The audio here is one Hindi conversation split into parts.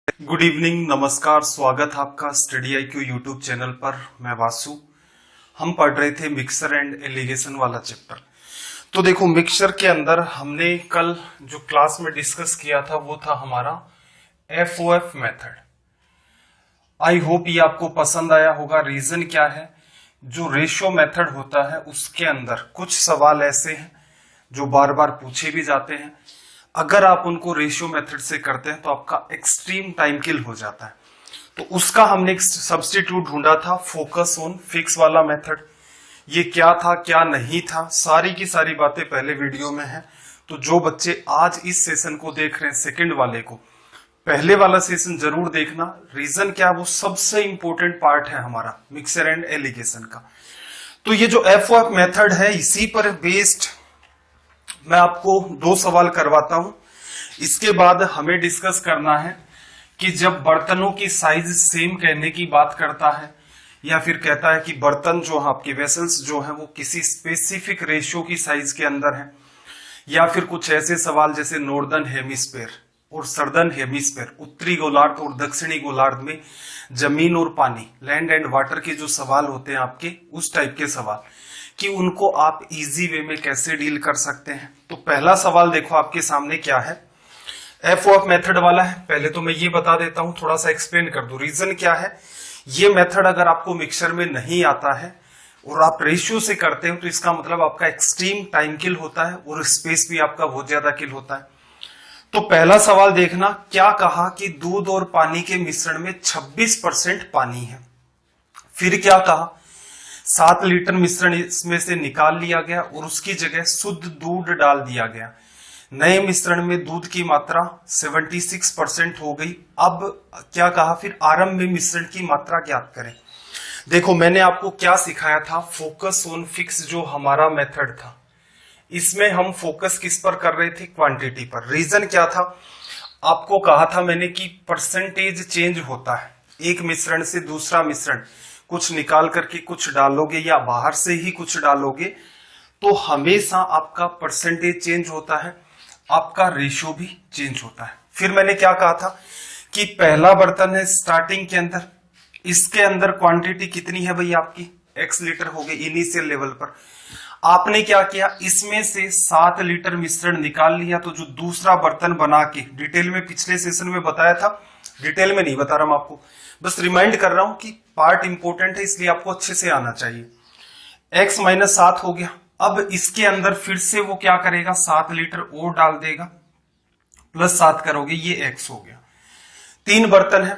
गुड इवनिंग, नमस्कार, स्वागत है आपका स्टडी IQ यूट्यूब चैनल पर। मैं वासु। हम पढ़ रहे थे मिक्सर एंड एलिगेशन वाला चैप्टर। तो देखो, मिक्सचर के अंदर हमने कल जो क्लास में डिस्कस किया था वो था हमारा FOF मेथड। आई होप ये आपको पसंद आया होगा। रीजन क्या है, जो रेशियो मेथड होता है उसके अंदर कुछ सवाल ऐसे हैं जो बार बार पूछे भी जाते हैं। अगर आप उनको रेशियो मेथड से करते हैं तो आपका एक्सट्रीम टाइम किल हो जाता है। तो उसका हमने एक सब्स्टिट्यूट ढूंढा था, फोकस ऑन फिक्स वाला मेथड। ये क्या था क्या नहीं था, सारी की सारी बातें पहले वीडियो में है। तो जो बच्चे आज इस सेशन को देख रहे हैं, सेकंड वाले को, पहले वाला सेशन जरूर देखना। रीजन क्या, वो सबसे इंपॉर्टेंट पार्ट है हमारा मिक्सर एंड एलिगेशन का। तो ये जो FOF मेथड है, इसी पर बेस्ड मैं आपको दो सवाल करवाता हूं। इसके बाद हमें डिस्कस करना है कि जब बर्तनों की साइज सेम कहने की बात करता है या फिर कहता है कि बर्तन जो है आपके वेसल्स जो है वो किसी स्पेसिफिक रेशियो की साइज के अंदर है, या फिर कुछ ऐसे सवाल जैसे नॉर्दर्न हेमिस्फीयर और सर्दर्न हेमिस्फीयर, उत्तरी गोलार्ध और दक्षिणी गोलार्ध में जमीन और पानी, लैंड एंड वाटर के जो सवाल होते हैं आपके, उस टाइप के सवाल कि उनको आप इजी वे में कैसे डील कर सकते हैं। तो पहला सवाल देखो आपके सामने क्या है, FOF मेथड वाला है। पहले तो मैं ये बता देता हूं, थोड़ा सा एक्सप्लेन कर दूं। रीजन क्या है, ये मेथड अगर आपको मिक्सचर में नहीं आता है और आप रेशियो से करते हो तो इसका मतलब आपका एक्सट्रीम टाइम किल होता है और स्पेस भी आपका बहुत ज्यादा किल होता है। तो पहला सवाल देखना, क्या कहा कि दूध और पानी के मिश्रण में 26% पानी है। फिर क्या कहा, 7 लीटर मिश्रण इसमें से निकाल लिया गया और उसकी जगह शुद्ध दूध डाल दिया गया। नए मिश्रण में दूध की मात्रा 76% हो गई। अब क्या कहा, फिर आरंभ में मिश्रण की मात्रा ज्ञात करें। देखो, मैंने आपको क्या सिखाया था, फोकस ऑन फिक्स जो हमारा मेथड था, इसमें हम फोकस किस पर कर रहे थे, क्वांटिटी पर। रीजन क्या था, आपको कहा था मैंने कि परसेंटेज चेंज होता है। एक मिश्रण से दूसरा मिश्रण कुछ निकाल करके कुछ डालोगे या बाहर से ही कुछ डालोगे तो हमेशा आपका परसेंटेज चेंज होता है, आपका रेशियो भी चेंज होता है। फिर मैंने क्या कहा था कि पहला बर्तन है स्टार्टिंग के अंदर, इसके अंदर क्वांटिटी कितनी है भाई, आपकी X लीटर हो गई इनिशियल लेवल पर। आपने क्या किया, इसमें से 7 लीटर मिश्रण निकाल लिया। तो जो दूसरा बर्तन बना के, डिटेल में पिछले सेशन में बताया था, डिटेल में नहीं बता रहा हूं आपको, बस रिमाइंड कर रहा हूं कि पार्ट इंपॉर्टेंट है इसलिए आपको अच्छे से आना चाहिए। X - 7 हो गया। अब इसके अंदर फिर से वो क्या करेगा, 7 लीटर और डाल देगा, प्लस 7 करोगे, ये X हो गया। 3 बर्तन है,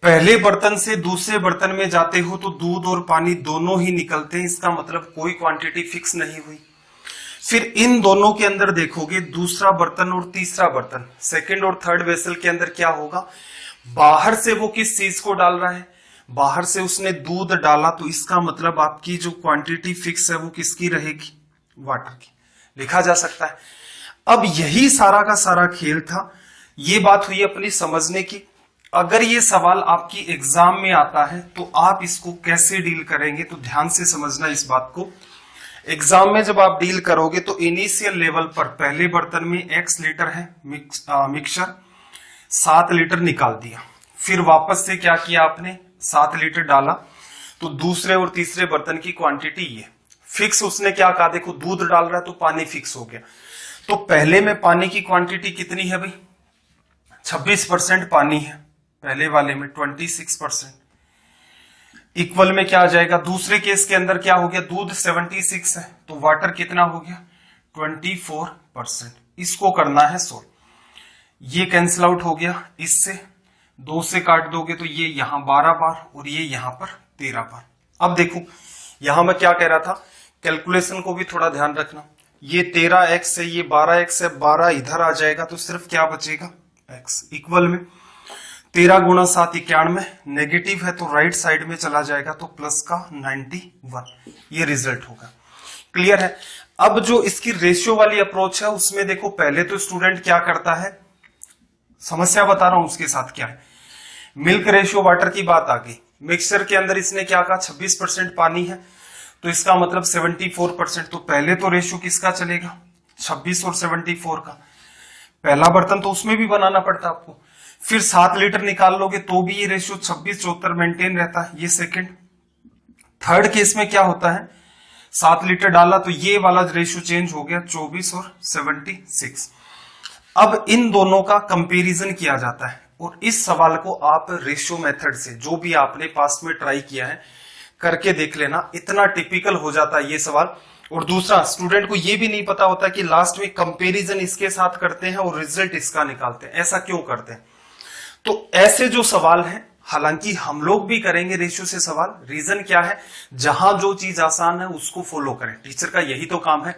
पहले बर्तन से दूसरे बर्तन में जाते हो तो दूध और पानी दोनों ही निकलते हैं, इसका मतलब कोई क्वांटिटी फिक्स नहीं हुई। फिर इन दोनों के अंदर देखोगे, दूसरा बर्तन और तीसरा बर्तन, सेकंड और थर्ड वेसल के अंदर क्या होगा, बाहर से वो किस चीज को डाल रहा है, बाहर से उसने दूध डाला, तो इसका मतलब आपकी जो क्वांटिटी फिक्स है वो किसकी रहेगी, वाटर की, लिखा जा सकता है। अब यही सारा का सारा खेल था। ये बात हुई अपनी समझने की। अगर ये सवाल आपकी एग्जाम में आता है तो आप इसको कैसे डील करेंगे, तो ध्यान से समझना इस बात को। एग्जाम में जब आप डील करोगे तो इनिशियल लेवल पर पहले बर्तन में X लीटर है मिक्सचर, 7 लीटर निकाल दिया। फिर वापस से क्या किया आपने, 7 लीटर डाला, तो दूसरे और तीसरे बर्तन की क्वांटिटी ये फिक्स। उसने क्या कहा, देखो दूध डाल रहा है तो पानी फिक्स हो गया। तो पहले में पानी की क्वांटिटी कितनी है भाई, 26% पानी है, पहले वाले में 26%। इक्वल में क्या आ जाएगा, दूसरे केस के अंदर क्या हो गया, दूध 76 है तो वाटर कितना हो गया, 24%। इसको करना है 100, ये कैंसिल आउट हो गया, इससे 2 से काट दोगे तो ये यहां 12 बार और ये यहां पर 13 बार। अब देखो यहां मैं क्या कह रहा था, कैलकुलेशन को भी थोड़ा ध्यान रखना। ये 13x है, ये 12x है, 12 इधर आ जाएगा तो सिर्फ क्या बचेगा, x। इक्वल में 13 × 7 91, नेगेटिव है तो राइट साइड में चला जाएगा तो प्लस का 91, ये रिजल्ट होगा। क्लियर है। अब जो इसकी रेशियो वाली अप्रोच है उसमें देखो, पहले तो स्टूडेंट क्या करता है, समस्या बता रहा हूं उसके साथ क्या है, मिल्क रेशियो वाटर की बात आ गई। मिक्सचर के अंदर इसने क्या कहा, 26% पानी है तो इसका मतलब 74%। तो पहले तो रेशियो किसका चलेगा, 26 और 74 का। पहला बर्तन तो उसमें भी बनाना पड़ता आपको। फिर 7 लीटर निकाल लोगे तो भी ये रेशियो 26-74 मेंटेन रहता है। ये सेकंड। थर्ड केस में क्या होता है, 7 लीटर डाला तो ये वाला रेशियो चेंज हो गया 24 और 76। अब इन दोनों का कंपैरिजन किया जाता है और इस सवाल को आप रेशियो मेथड से, जो भी आपने पास्ट में ट्राई किया है, करके देख लेना। इतना टिपिकल हो जाता है ये सवाल। और दूसरा, स्टूडेंट को ये भी नहीं पता होता कि लास्ट में कंपैरिजन इसके साथ करते हैं और रिजल्ट इसका निकालते हैं। ऐसा क्यों करते हैं? तो ऐसे जो सवाल हैं, हालांकि हम लोग भी करेंगे रेशियो से सवाल। रीजन क्या है, जहां जो चीज आसान है उसको फॉलो करें। टीचर का यही तो काम है।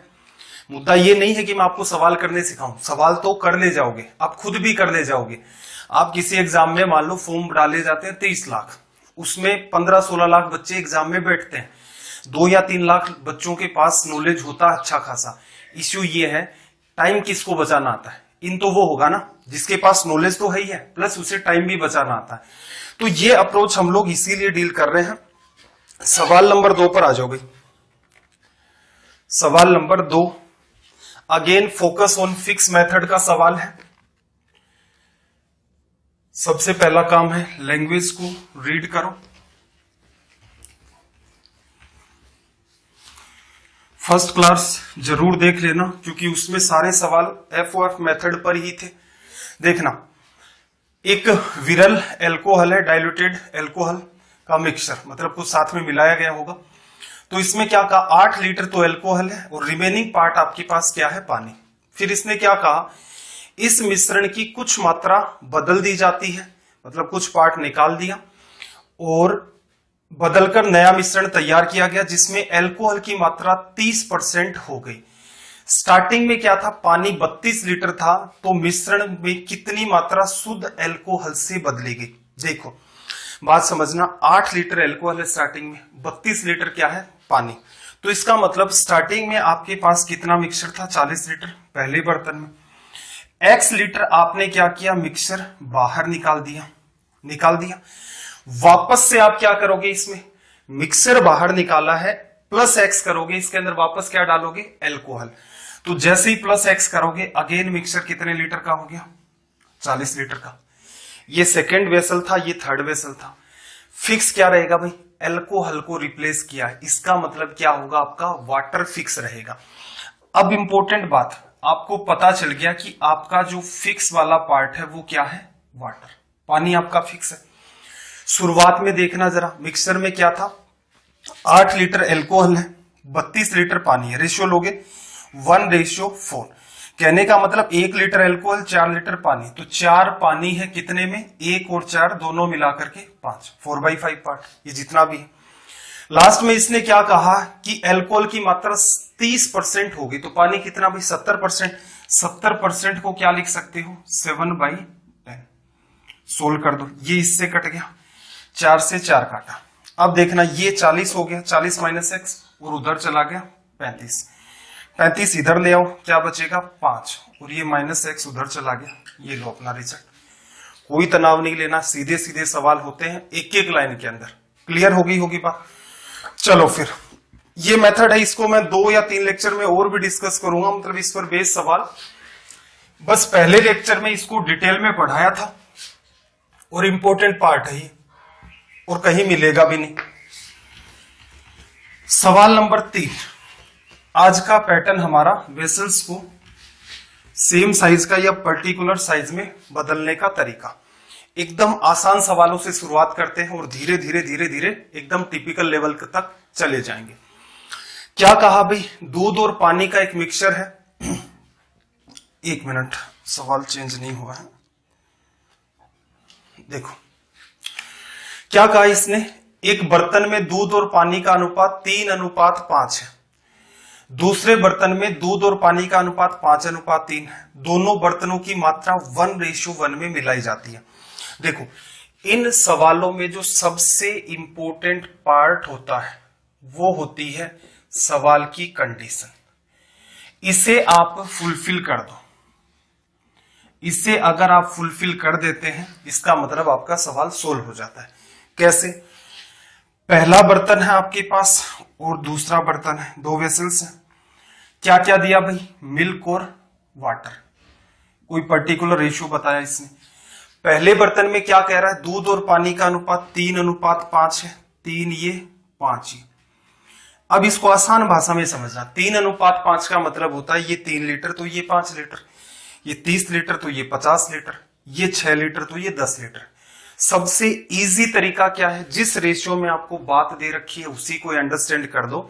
मुद्दा ये नहीं है कि मैं आपको सवाल करने सिखाऊं, सवाल तो कर ले जाओगे, आप खुद भी कर ले जाओगे। आप किसी एग्जाम में मान लो फॉर्म डाले जाते हैं 23 लाख, उसमें 15-16 लाख बच्चे एग्जाम में बैठते हैं, 2 या 3 लाख बच्चों के पास नॉलेज होता है अच्छा खासा। इश्यू ये है, टाइम किसको बचाना आता है? इन तो वो होगा ना जिसके पास नॉलेज तो है ही है, प्लस उसे टाइम भी बचाना आता है। तो ये अप्रोच हम लोग इसीलिए डील कर रहे हैं। सवाल नंबर 2 पर आ जाओ भाई। सवाल number 2, again focus on fix method का सवाल है। सबसे पहला काम है लैंग्वेज को रीड करो। फर्स्ट क्लास जरूर देख लेना, क्योंकि उसमें सारे सवाल FOF मेथड पर ही थे। देखना, एक विरल एल्कोहल है, डाइल्यूटेड एल्कोहल का मिक्सचर, मतलब कुछ साथ में मिलाया गया होगा। तो इसमें क्या कहा, 8 लीटर तो एल्कोहल है और रिमेनिंग पार्ट आपके पास क्या है, पानी। फिर इसने क्या कहा, इस मिश्रण की कुछ मात्रा बदल दी जाती है, मतलब कुछ पार्ट निकाल दिया और बदलकर नया मिश्रण तैयार किया गया जिसमें एल्कोहल की मात्रा 30% हो गई। स्टार्टिंग में क्या था, पानी 32 लीटर था, तो मिश्रण में कितनी मात्रा शुद्ध एल्कोहल से बदली गई? देखो बात समझना, 8 लीटर एल्कोहल है स्टार्टिंग में, 32 लीटर क्या है, पानी। तो इसका मतलब स्टार्टिंग में आपके पास कितना मिक्सचर था, 40 लीटर पहले बर्तन में। X लीटर आपने क्या किया, मिक्सचर बाहर निकाल दिया। वापस से आप क्या करोगे, इसमें मिक्सचर बाहर निकाला है, प्लस X करोगे, इसके अंदर वापस क्या डालोगे, एल्कोहल। तो जैसे ही प्लस X करोगे, अगेन मिक्सचर कितने लीटर का हो गया, 40 लीटर का। ये सेकेंड वेसल था, ये थर्ड वेसल था। फिक्स क्या रहेगा भाई, एल्कोहल को रिप्लेस किया है, इसका मतलब क्या होगा, आपका वाटर फिक्स रहेगा। अब इंपॉर्टेंट बात, आपको पता चल गया कि आपका जो फिक्स वाला पार्ट है वो क्या है, वाटर, पानी आपका फिक्स है। शुरुआत में देखना जरा, मिक्सचर में क्या था, 8 लीटर एल्कोहल है, 32 लीटर पानी है, रेशियो लोगे 1:4। कहने का मतलब 1 लीटर एल्कोहल 4 लीटर पानी, तो 4 पानी है कितने में, 1 और 4 दोनों मिलाकर के 5, 4/5 पार्ट, ये जितना भी है। लास्ट में इसने क्या कहा कि एल्कोहल की मात्रा 30% होगी, तो पानी कितना भाई, 70%। 70% को क्या लिख सकते हो, 7/10। सोल्व कर दो, ये इससे कट गया, 4 से 4 काटा। अब देखना, ये 40 हो गया, 40 माइनस X, और उधर चला गया 35। 35 इधर ले आओ, क्या बचेगा, 5, और ये माइनस X उधर चला गया। ये लो अपना रिजल्ट। कोई तनाव नहीं लेना, सीधे सीधे सवाल होते हैं एक एक लाइन के अंदर। क्लियर हो गई होगी बात? चलो फिर, ये मेथड है, इसको मैं 2 या 3 लेक्चर में और भी डिस्कस करूंगा, मतलब इस पर बेस्ड सवाल। बस पहले लेक्चर में इसको डिटेल में पढ़ाया था और इंपॉर्टेंट पार्ट है ये, और कहीं मिलेगा भी नहीं। सवाल नंबर 3, आज का पैटर्न हमारा वेसल्स को सेम साइज का या पर्टिकुलर साइज में बदलने का तरीका। एकदम आसान सवालों से शुरुआत करते हैं और धीरे धीरे धीरे धीरे एकदम टिपिकल लेवल तक चले जाएंगे। क्या कहा भाई, दूध और पानी का एक मिक्सचर है। 1 मिनट, सवाल चेंज नहीं हुआ है। देखो क्या कहा इसने, एक बर्तन में दूध और पानी का अनुपात 3:5 है, दूसरे बर्तन में दूध और पानी का अनुपात 5:3 है। दोनों बर्तनों की मात्रा 1:1 में मिलाई जाती है। देखो, इन सवालों में जो सबसे इंपॉर्टेंट पार्ट होता है वो होती है सवाल की कंडीशन। इसे आप फुलफिल कर दो, इसे अगर आप फुलफिल कर देते हैं, इसका मतलब आपका सवाल सोल्व हो जाता है। कैसे, पहला बर्तन है आपके पास और दूसरा बर्तन है, 2 वेसल्स हैं। क्या क्या दिया भाई, मिल्क और वाटर, कोई पर्टिकुलर रेशियो बताया इसने। पहले बर्तन में क्या कह रहा है, दूध और पानी का अनुपात 3:5 है, 3 ये 5 ये। अब इसको आसान भाषा में समझना, 3:5 का मतलब होता है ये 3 लीटर तो ये 5 लीटर, ये 30 लीटर तो ये 50 लीटर, ये 6 लीटर तो ये 10 लीटर। सबसे इजी तरीका क्या है, जिस रेशियो में आपको बात दे रखी है उसी को अंडरस्टैंड कर दो।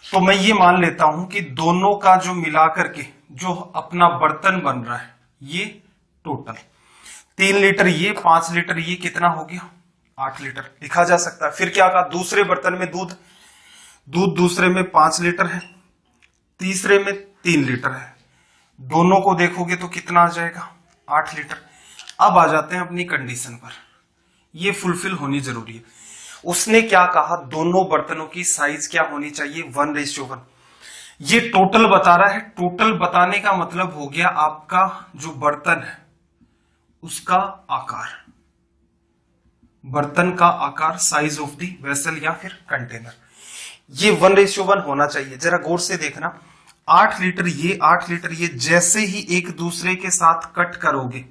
तो मैं ये मान लेता हूं कि दोनों का जो मिलाकर के जो अपना बर्तन बन रहा है ये टोटल 3 लीटर ये 5 लीटर ये कितना हो गया 8 लीटर लिखा जा सकता है। फिर क्या कहा, दूसरे बर्तन में दूध दूसरे में 5 लीटर है, तीसरे में 3 लीटर है, दोनों को देखोगे तो कितना आ जाएगा 8 लीटर। अब आ जाते हैं अपनी कंडीशन पर, ये फुलफिल होनी जरूरी है। उसने क्या कहा, दोनों बर्तनों की साइज क्या होनी चाहिए 1:1। ये टोटल बता रहा है, टोटल बताने का मतलब हो गया आपका जो बर्तन है उसका आकार, बर्तन का आकार, साइज ऑफ दी वेसल या फिर कंटेनर, ये 1:1 होना चाहिए। जरा गौर से देखना, 8 लीटर ये 8 लीटर ये जैसे ही एक दूसरे के साथ कट करोगे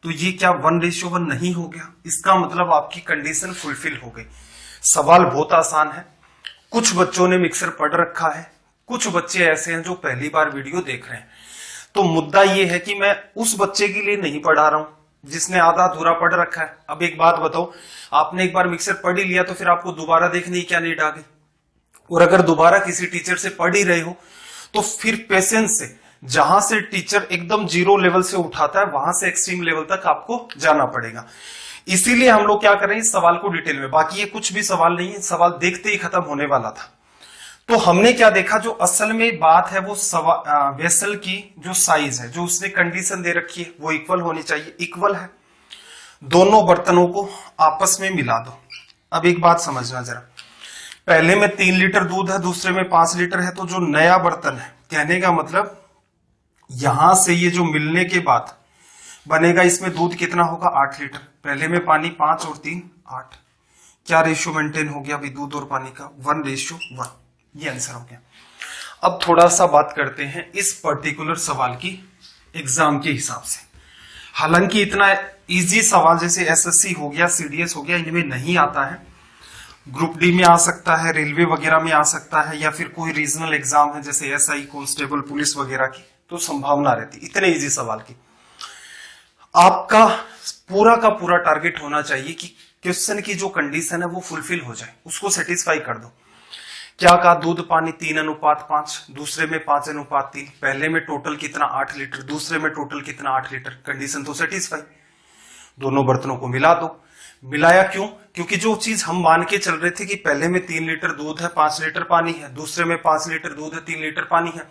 तो ये क्या 1:1 नहीं हो गया, इसका मतलब आपकी कंडीशन फुलफिल हो गई। सवाल बहुत आसान है, कुछ बच्चों ने मिक्सर पढ़ रखा है, कुछ बच्चे ऐसे हैं जो पहली बार वीडियो देख रहे हैं। तो मुद्दा ये है कि मैं उस बच्चे के लिए नहीं पढ़ा रहा हूं जिसने आधा अधूरा पढ़ रखा है। अब एक बात बताओ, आपने एक बार मिक्सर पढ़ ही लिया तो फिर आपको दोबारा देखने की क्या नीड आ गई? और अगर दोबारा किसी टीचर से पढ़ ही रहे हो तो फिर पेशेंस से, जहां से टीचर एकदम 0 लेवल से उठाता है वहां से एक्सट्रीम लेवल तक आपको जाना पड़ेगा। इसीलिए हम लोग क्या करें, इस सवाल को डिटेल में, बाकी ये कुछ भी सवाल नहीं है, सवाल देखते ही खत्म होने वाला था। तो हमने क्या देखा, जो असल में बात है वो वेसल की जो साइज है, जो उसने कंडीशन दे रखी है वो इक्वल होनी चाहिए। इक्वल है, दोनों बर्तनों को आपस में मिला दो। अब एक बात समझना जरा, पहले में 3 लीटर दूध है, दूसरे में 5 लीटर है, तो जो नया बर्तन है, कहने का मतलब यहां से ये जो मिलने के बाद बनेगा, इसमें दूध कितना होगा 8 लीटर, पहले में पानी 5 और 3 8। क्या रेशियो मेंटेन हो गया अभी दूध और पानी का 1:1, ये आंसर हो गया। अब थोड़ा सा बात करते हैं इस पर्टिकुलर सवाल की एग्जाम के हिसाब से। हालांकि इतना इजी सवाल जैसे एसएससी हो गया, सीडीएस हो गया, इनमें नहीं आता है। ग्रुप डी में आ सकता है, रेलवे वगैरह में आ सकता है, या फिर कोई रीजनल एग्जाम है जैसे एसआई, कांस्टेबल, पुलिस वगैरह की, तो संभावना रहती इतने इजी सवाल की। आपका पूरा का पूरा टारगेट होना चाहिए कि क्वेश्चन की जो कंडीशन है वो फुलफिल हो जाए, उसको सेटिस्फाई कर दो। क्या कहा, दूध पानी 3:5, दूसरे में 5:3, पहले में टोटल कितना 8 लीटर, दूसरे में टोटल कितना 8 लीटर, कंडीशन तो सेटिस्फाई। दोनों बर्तनों को मिला दो। मिलाया क्यों? क्योंकि जो चीज हम मान के चल रहे थे कि पहले में 3 लीटर दूध है 5 लीटर पानी है, दूसरे में 5 लीटर दूध है 3 लीटर पानी है,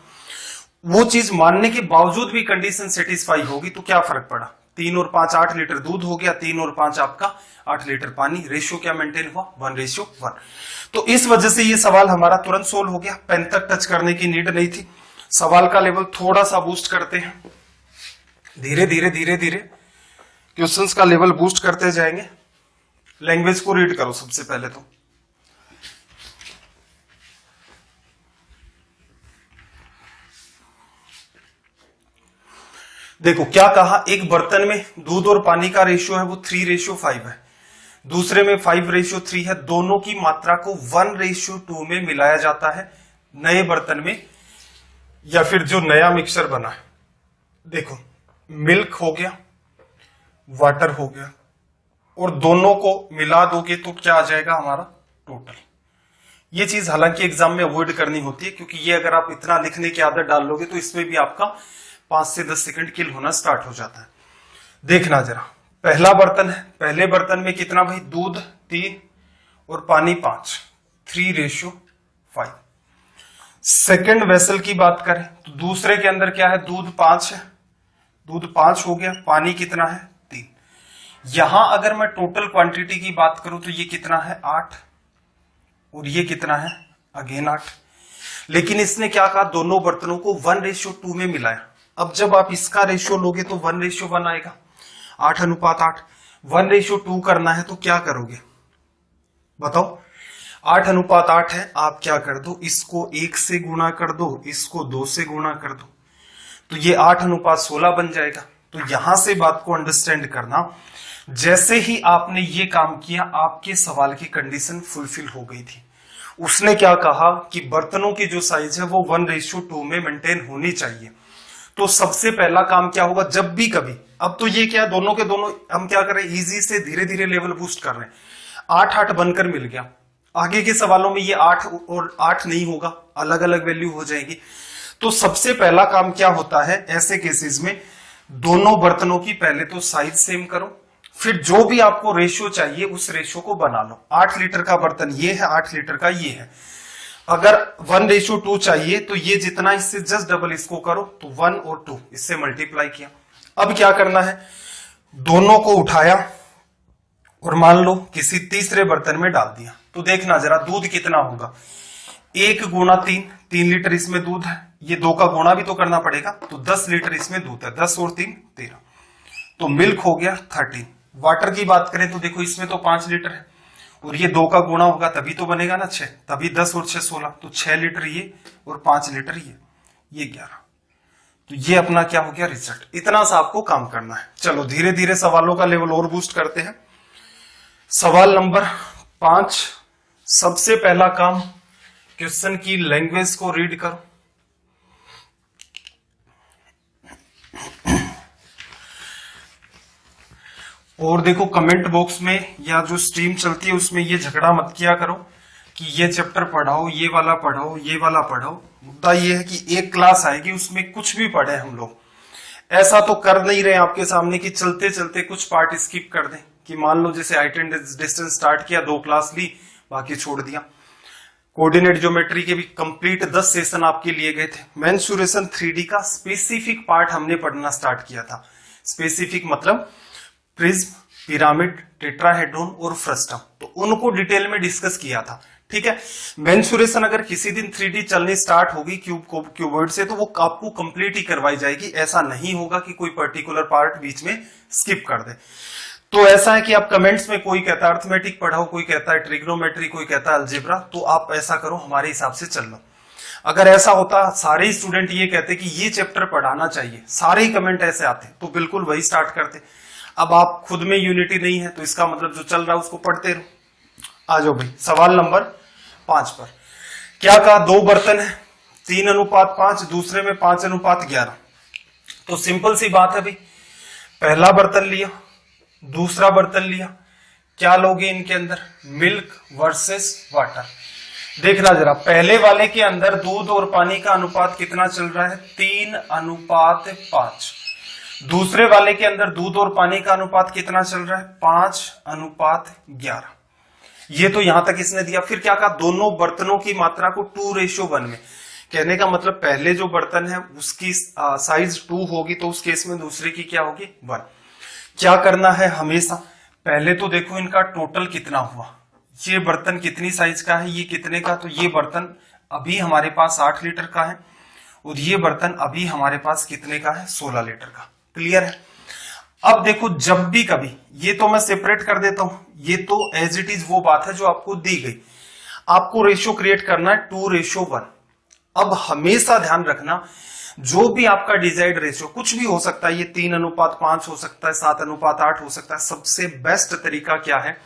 वो चीज मानने के बावजूद भी कंडीशन सेटिस्फाई होगी तो क्या फर्क पड़ा, 3 और 5 8 लीटर दूध हो गया, 3 और 5 आपका 8 लीटर पानी, रेशियो क्या मेंटेन हुआ 1:1। तो इस वजह से ये सवाल हमारा तुरंत सोल्व हो गया, पेन तक टच करने की नीड नहीं थी। सवाल का लेवल थोड़ा सा बूस्ट करते हैं, धीरे धीरे धीरे धीरे क्वेश्चंस का लेवल बूस्ट करते जाएंगे। लैंग्वेज को रीड करो सबसे पहले तो। देखो क्या कहा, एक बर्तन में दूध और पानी का रेशियो है वो 3:5 है, दूसरे में 5:3 है, दोनों की मात्रा को 1:2 में मिलाया जाता है नए बर्तन में, या फिर जो नया मिक्सचर बना है। देखो मिल्क हो गया, वाटर हो गया, और दोनों को मिला दोगे तो क्या आ जाएगा हमारा टोटल। ये चीज हालांकि एग्जाम में अवॉइड करनी होती है, क्योंकि ये अगर आप इतना लिखने की आदत डाल लोगे तो इसमें भी आपका 5 से 10 सेकंड किल होना स्टार्ट हो जाता है। देखना जरा, पहला बर्तन है, पहले बर्तन में कितना भाई, दूध 3 और पानी 5, 3:5। सेकंड वेसल की बात करें तो दूसरे के अंदर क्या है, दूध 5 है, दूध 5 हो गया, पानी कितना है 3। यहां अगर मैं टोटल क्वांटिटी की बात करूं तो ये कितना है 8, और ये कितना है अगेन 8। लेकिन इसने क्या कहा, दोनों बर्तनों को 1:2 में मिलाया। अब जब आप इसका रेशियो लोगे तो 1:1 आएगा, 8:8। 1:2 करना है तो क्या करोगे बताओ, 8:8 है, आप क्या कर दो, इसको 1 से गुणा कर दो, इसको 2 से गुणा कर दो, तो ये 8:16 बन जाएगा। तो यहां से बात को अंडरस्टैंड करना, जैसे ही आपने ये काम किया आपके सवाल की कंडीशन फुलफिल हो गई थी। उसने क्या कहा कि बर्तनों की जो साइज है वो 1:2 में मेंटेन होनी चाहिए। तो सबसे पहला काम क्या होगा, जब भी कभी, अब तो ये क्या दोनों के दोनों हम क्या कर रहे हैं, इजी से धीरे धीरे लेवल बूस्ट कर रहे हैं। 8-8 बनकर मिल गया, आगे के सवालों में ये 8 और 8 नहीं होगा, अलग अलग वैल्यू हो जाएगी। तो सबसे पहला काम क्या होता है ऐसे केसेस में, दोनों बर्तनों की पहले तो साइज सेम करो, फिर जो भी आपको रेशियो चाहिए उस रेशियो को बना लो। 8 लीटर का बर्तन ये है, 8 लीटर का ये है। अगर 1:2 चाहिए तो ये जितना, इससे जस्ट डबल इसको करो, तो 1 और 2 इससे मल्टीप्लाई किया। अब क्या करना है, दोनों को उठाया और मान लो किसी तीसरे बर्तन में डाल दिया। तो देखना जरा दूध कितना होगा, 1 गुणा 3 लीटर इसमें दूध है, ये 2 का गुणा भी तो करना पड़ेगा, तो 10 लीटर इसमें दूध है, 10 और 3 13, तो मिल्क हो गया 13। वाटर की बात करें तो देखो इसमें तो 5 लीटर है और ये 2 का गुणा होगा तभी तो बनेगा ना 6, तभी 10 और 6 16, तो 6 लीटर ये और 5 लीटर ये 11। तो ये अपना क्या हो गया रिजल्ट। इतना सा आपको काम करना है। चलो धीरे धीरे सवालों का लेवल और बूस्ट करते हैं। सवाल नंबर 5, सबसे पहला काम, क्वेश्चन की लैंग्वेज को रीड करो। और देखो कमेंट बॉक्स में या जो स्ट्रीम चलती है उसमें ये झगड़ा मत किया करो कि ये चैप्टर पढ़ाओ, ये वाला पढ़ाओ, ये वाला पढ़ाओ। मुद्दा ये है कि एक क्लास आएगी उसमें कुछ भी पढ़े हम लोग, ऐसा तो कर नहीं रहे आपके सामने कि चलते चलते कुछ पार्ट स्किप कर दें, कि मान लो जैसे हाइट एंड डिस्टेंस स्टार्ट किया, 2 क्लास ली, बाकी छोड़ दिया। कोऑर्डिनेट ज्योमेट्री के भी कंप्लीट 10 सेशन आपके लिए गए थे। मेंसुरेशन 3D का स्पेसिफिक पार्ट हमने पढ़ना स्टार्ट किया था। स्पेसिफिक मतलब प्रिज्म, पिरामिड, टेट्राहेड्रॉन और फ्रस्टम, तो उनको डिटेल में डिस्कस किया था। ठीक है, मेंसुरेशन अगर किसी दिन 3D चलनी स्टार्ट होगी क्यूबॉइड से, तो वो आपको कंप्लीट ही करवाई जाएगी। ऐसा नहीं होगा कि कोई पर्टिकुलर पार्ट बीच में स्किप कर दे। तो ऐसा है कि आप कमेंट्स में, कोई कहता है अर्थमेटिक पढ़ाओ, कोई कहता है ट्रिग्नोमेट्री, कोई कहता है अलजेब्रा, तो आप ऐसा करो हमारे हिसाब से चल लो। अगर ऐसा होता सारे स्टूडेंट ये कहते कि ये चैप्टर पढ़ाना चाहिए, सारे ही कमेंट ऐसे आते, तो बिल्कुल वही स्टार्ट करते। अब आप खुद में यूनिटी नहीं है तो इसका मतलब जो चल रहा है उसको पढ़ते रहो। आ जाओ भाई सवाल नंबर 5 पर। क्या कहा, 2 बर्तन है, 3:5, दूसरे में 5:11। तो सिंपल सी बात है भाई, पहला बर्तन लिया, दूसरा बर्तन लिया, क्या लोगे इनके अंदर, मिल्क वर्सेस वाटर। देखना जरा, पहले वाले के अंदर दूध और पानी का अनुपात कितना चल रहा है, 3:5। दूसरे वाले के अंदर दूध और पानी का अनुपात कितना चल रहा है, 5:11। ये तो यहां तक इसने दिया। फिर क्या कहा, दोनों बर्तनों की मात्रा को 2:1 में। कहने का मतलब पहले जो बर्तन है उसकी साइज 2 होगी, तो उस केस में दूसरे की क्या होगी 1। क्या करना है हमेशा, पहले तो देखो इनका टोटल कितना हुआ, ये बर्तन कितनी साइज का है, ये कितने का, तो ये बर्तन अभी हमारे पास 8 लीटर का है और ये बर्तन अभी हमारे पास कितने का है, 16 लीटर का। क्लियर है। अब देखो जब भी कभी, ये तो मैं सेपरेट कर देता हूं, ये तो एज इट इज वो बात है जो आपको दी गई। आपको रेशियो क्रिएट करना है 2:1। अब हमेशा ध्यान रखना, जो भी आपका डिजायर्ड रेशियो कुछ भी हो सकता है, ये 3:5 हो सकता है, 7:8 हो सकता है। सबसे बेस्ट तरीका क्या है,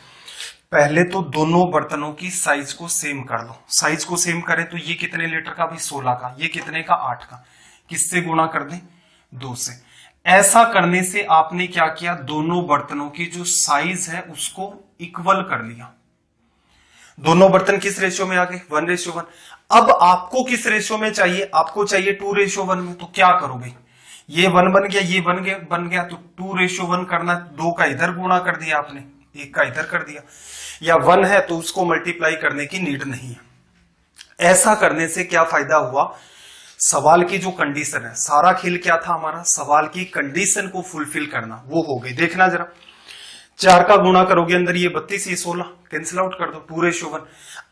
पहले तो दोनों बर्तनों की साइज को सेम कर लो। साइज को सेम करें तो ये कितने लीटर का, भी 16 का, ये कितने का, 8 का। किससे गुणा कर दें, 2 से। ऐसा करने से आपने क्या किया, दोनों बर्तनों की जो साइज है उसको इक्वल कर लिया। दोनों बर्तन किस रेशियो में आ गए, 1:1। अब आपको किस रेशियो में चाहिए, आपको चाहिए 2:1 में। तो क्या करो भाई, ये 1 बन गया, ये बन गया, तो 2:1 करना, 2 का इधर गुणा कर दिया आपने, 1 का इधर कर दिया। या 1 है तो उसको मल्टीप्लाई करने की नीड नहीं है। ऐसा करने से क्या फायदा हुआ, सवाल की जो कंडीशन है, सारा खेल क्या था हमारा, सवाल की कंडीशन को फुलफिल करना, वो हो गई। देखना जरा, 4 का गुणा करोगे अंदर ये 32, ये 16, कैंसिल आउट कर दो, 2:1।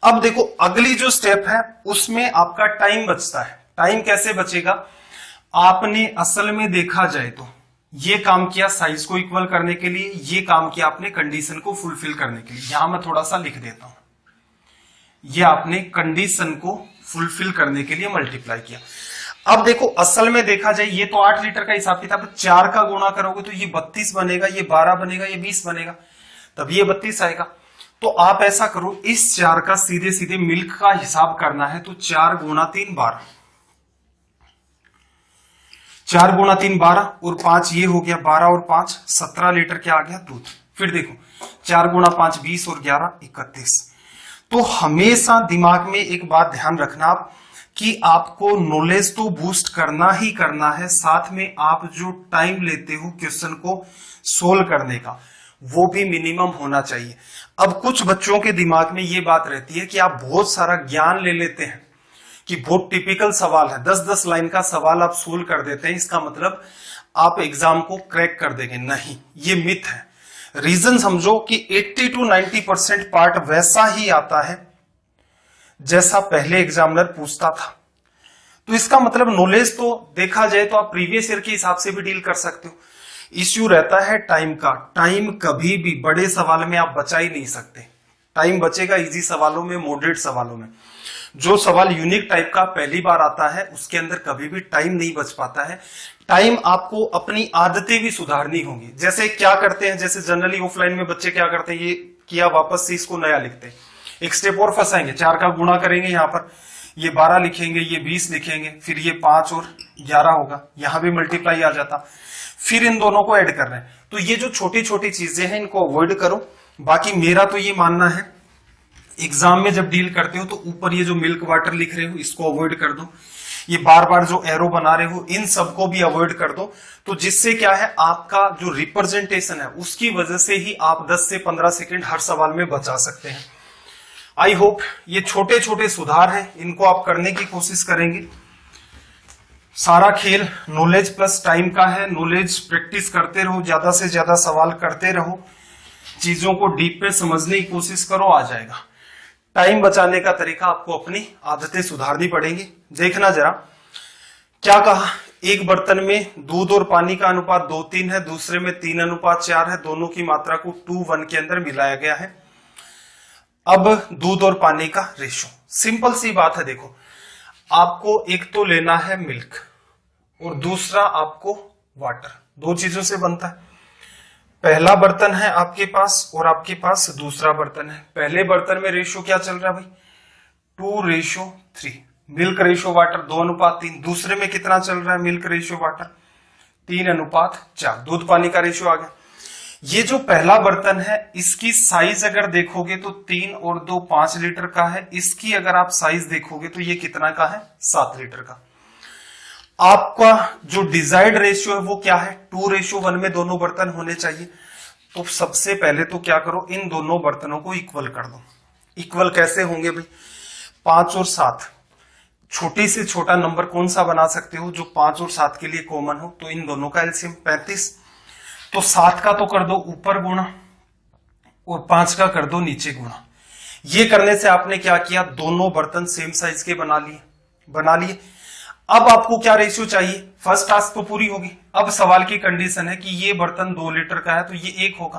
अब देखो अगली जो स्टेप है उसमें आपका टाइम बचता है। टाइम कैसे बचेगा, आपने असल में देखा जाए तो ये काम किया साइज को इक्वल करने के लिए, ये काम किया आपने कंडीशन को फुलफिल करने के लिए। यहां मैं थोड़ा सा लिख देता हूं, ये आपने कंडीशन को फुलफिल करने के लिए मल्टीप्लाई किया। अब देखो असल में देखा जाए ये तो 8 लीटर का हिसाब किताब, 4 का गुणा करोगे तो ये 32 बनेगा, ये 12 बनेगा, ये 20 बनेगा, तब ये 32 आएगा। तो आप ऐसा करो, इस 4 का सीधे सीधे मिल्क का हिसाब करना है तो 4 गुणा 3 12, 4 गुणा 3 12 और 5 ये हो गया 12 और 5 17 लीटर क्या आ गया दूध। फिर देखो 4 गुणा 5 20 और 11 31। तो हमेशा दिमाग में एक बात ध्यान रखना आप कि आपको नॉलेज तो बूस्ट करना ही करना है, साथ में आप जो टाइम लेते हो क्वेश्चन को सोल्व करने का वो भी मिनिमम होना चाहिए। अब कुछ बच्चों के दिमाग में ये बात रहती है कि आप बहुत सारा ज्ञान ले लेते हैं कि बहुत टिपिकल सवाल है, 10-10 लाइन का सवाल आप सोल्व कर देते हैं, इसका मतलब आप एग्जाम को क्रैक कर देंगे। नहीं, ये मिथ है। रीजन समझो कि 80 to 90% पार्ट वैसा ही आता है जैसा पहले एग्जामिनर पूछता था। तो इसका मतलब नॉलेज तो देखा जाए तो आप प्रीवियस ईयर के हिसाब से भी डील कर सकते हो। इश्यू रहता है टाइम का। टाइम कभी भी बड़े सवाल में आप बचा ही नहीं सकते। टाइम बचेगा इजी सवालों में, मॉडरेट सवालों में। जो सवाल यूनिक टाइप का पहली बार आता है उसके अंदर कभी भी टाइम नहीं बच पाता है। टाइम आपको अपनी आदतें भी सुधारनी होंगी। जैसे क्या करते हैं, जैसे जनरली ऑफलाइन में बच्चे क्या करते हैं, ये किया वापस से इसको नया लिखते हैं, एक स्टेप और फंसाएंगे, 4 का गुणा करेंगे, यहां पर ये 12 लिखेंगे, ये 20 लिखेंगे, फिर ये 5 और 11 होगा, यहां भी मल्टीप्लाई आ जाता, फिर इन दोनों को ऐड कर रहे हैं। तो ये जो छोटी छोटी चीजें हैं इनको अवॉइड करो। बाकी मेरा तो ये मानना है एग्जाम में जब डील करते हो तो ऊपर ये जो मिल्क वाटर लिख रहे हो इसको अवॉइड कर दो, ये बार बार जो एरो बना रहे हो इन सबको भी अवॉइड कर दो। तो जिससे क्या है, आपका जो रिप्रेजेंटेशन है उसकी वजह से ही आप 10 से 15 सेकंड हर सवाल में बचा सकते हैं। आई होप ये छोटे छोटे सुधार हैं, इनको आप करने की कोशिश करेंगे। सारा खेल नॉलेज प्लस टाइम का है। नॉलेज प्रैक्टिस करते रहो, ज्यादा से ज्यादा सवाल करते रहो, चीजों को डीप में समझने की कोशिश करो, आ जाएगा। टाइम बचाने का तरीका आपको अपनी आदतें सुधारनी पड़ेंगी। देखना जरा क्या कहा, एक बर्तन में दूध और पानी का अनुपात 2:3 है, दूसरे में 3:4 है, दोनों की मात्रा को 2:1 के अंदर मिलाया गया है। अब दूध और पानी का रेशो, सिंपल सी बात है। देखो आपको एक तो लेना है मिल्क और दूसरा आपको वाटर, दो चीजों से बनता है। पहला बर्तन है आपके पास और आपके पास दूसरा बर्तन है। पहले बर्तन में रेशो क्या चल रहा है भाई, 2:3, मिल्क रेशो वाटर 2:3। दूसरे में कितना चल रहा है मिल्क रेशो वाटर, 3:4, दूध पानी का रेशो आ गया। ये जो पहला बर्तन है इसकी साइज अगर देखोगे तो 3 और 2 5 लीटर का है। इसकी अगर आप साइज देखोगे तो ये कितना का है, 7 लीटर का। आपका जो डिजायर्ड रेशियो है वो क्या है, 2:1 में दोनों बर्तन होने चाहिए। तो सबसे पहले तो क्या करो, इन दोनों बर्तनों को इक्वल कर दो। इक्वल कैसे होंगे भाई, 5 और 7, छोटी से छोटा नंबर कौन सा बना सकते हो जो 5 और 7 के लिए कॉमन हो, तो इन दोनों का एलसीएम 35। तो 7 का तो कर दो ऊपर गुणा और 5 का कर दो नीचे गुणा। ये करने से आपने क्या किया, दोनों बर्तन सेम साइज के बना लिए। अब आपको क्या रेशियो चाहिए, फर्स्ट टास्क तो पूरी होगी। अब सवाल की कंडीशन है कि ये बर्तन 2 लीटर का है तो ये 1 होगा,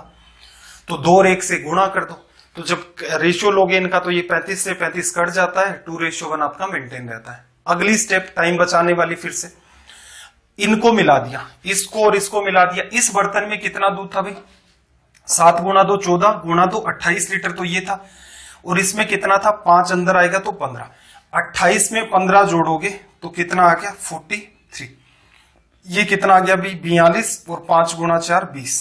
तो 2 और 1 से गुणा कर दो। तो जब रेशियो लोगे इनका तो ये 35 से 35 कट जाता है, 2:1 आपका मेंटेन रहता है। अगली स्टेप टाइम बचाने वाली, फिर से इनको मिला दिया, इसको और इसको मिला दिया। इस बर्तन में कितना दूध था भाई, 7 गुणा 2 14 गुणा 2 28 लीटर तो ये था, और इसमें कितना था, 5 अंदर आएगा तो 15, 28 में 15 जोड़ोगे तो कितना आ गया 43। ये कितना आ गया भाई 42, और 5 गुणा 4 20,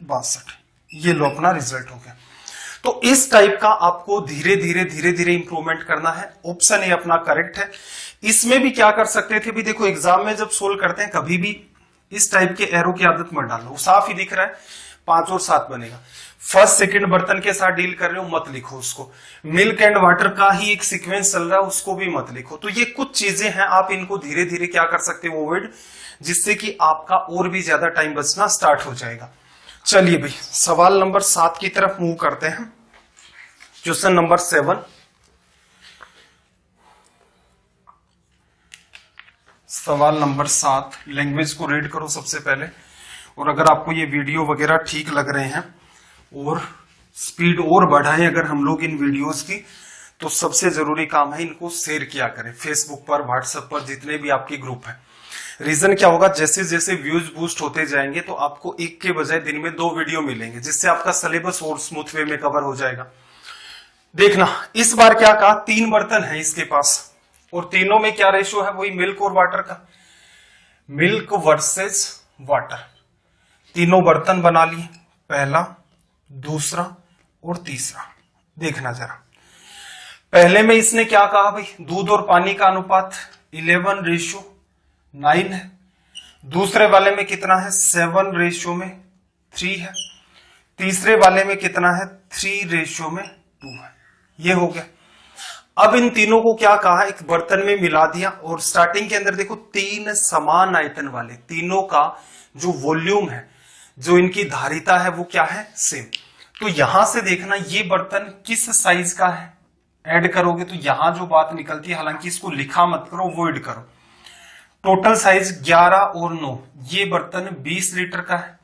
62। ये लो अपना रिजल्ट हो गया। तो इस टाइप का आपको धीरे धीरे इंप्रूवमेंट करना है। ऑप्शन ए अपना करेक्ट है। इसमें भी क्या कर सकते थे भी, देखो एग्जाम में जब सोल्व करते हैं कभी भी इस टाइप के एरो की आदत मत डालो, साफ ही दिख रहा है 5 और 7 बनेगा। फर्स्ट सेकंड बर्तन के साथ डील कर रहे हो मत लिखो उसको, मिल्क एंड वाटर का ही एक सीक्वेंस चल रहा है उसको भी मत लिखो। तो ये कुछ चीजें हैं, आप इनको धीरे धीरे क्या कर सकते हो अवॉइड, जिससे कि आपका और भी ज्यादा टाइम बचना स्टार्ट हो जाएगा। चलिए भाई सवाल नंबर 7 की तरफ मूव करते हैं। क्वेश्चन नंबर 7, सवाल नंबर 7, लैंग्वेज को रीड करो सबसे पहले, और अगर आपको ये वीडियो वगैरह ठीक लग रहे हैं और स्पीड और बढ़ाएं अगर हम लोग इन वीडियोस की, तो सबसे जरूरी काम है इनको शेयर किया करें फेसबुक पर, व्हाट्सएप पर, जितने भी आपके ग्रुप है। रीजन क्या होगा, जैसे जैसे व्यूज बूस्ट होते जाएंगे तो आपको एक के बजाय दिन में 2 वीडियो मिलेंगे, जिससे आपका सिलेबस और स्मूथ वे में कवर हो जाएगा। देखना इस बार क्या कहा, 3 बर्तन है इसके पास और तीनों में क्या रेशियो है, वही मिल्क और वाटर का, मिल्क वर्सेस वाटर। तीनों बर्तन बना लिए, पहला, दूसरा और तीसरा। देखना जरा, पहले में इसने क्या कहा भाई, दूध और पानी का अनुपात 11:9 है। दूसरे वाले में कितना है, 7:3 है। तीसरे वाले में कितना है, 3:2 है। ये हो गया। अब इन तीनों को क्या कहा, एक बर्तन में मिला दिया और स्टार्टिंग के अंदर देखो 3 समान आयतन वाले, तीनों का जो वॉल्यूम है, जो इनकी धारिता है वो क्या है, सेम। तो यहां से देखना ये बर्तन किस साइज का है, ऐड करोगे तो यहां जो बात निकलती है, हालांकि इसको लिखा मत करो, अवॉइड करो। टोटल साइज 11 और 9, ये बर्तन 20 लीटर का है,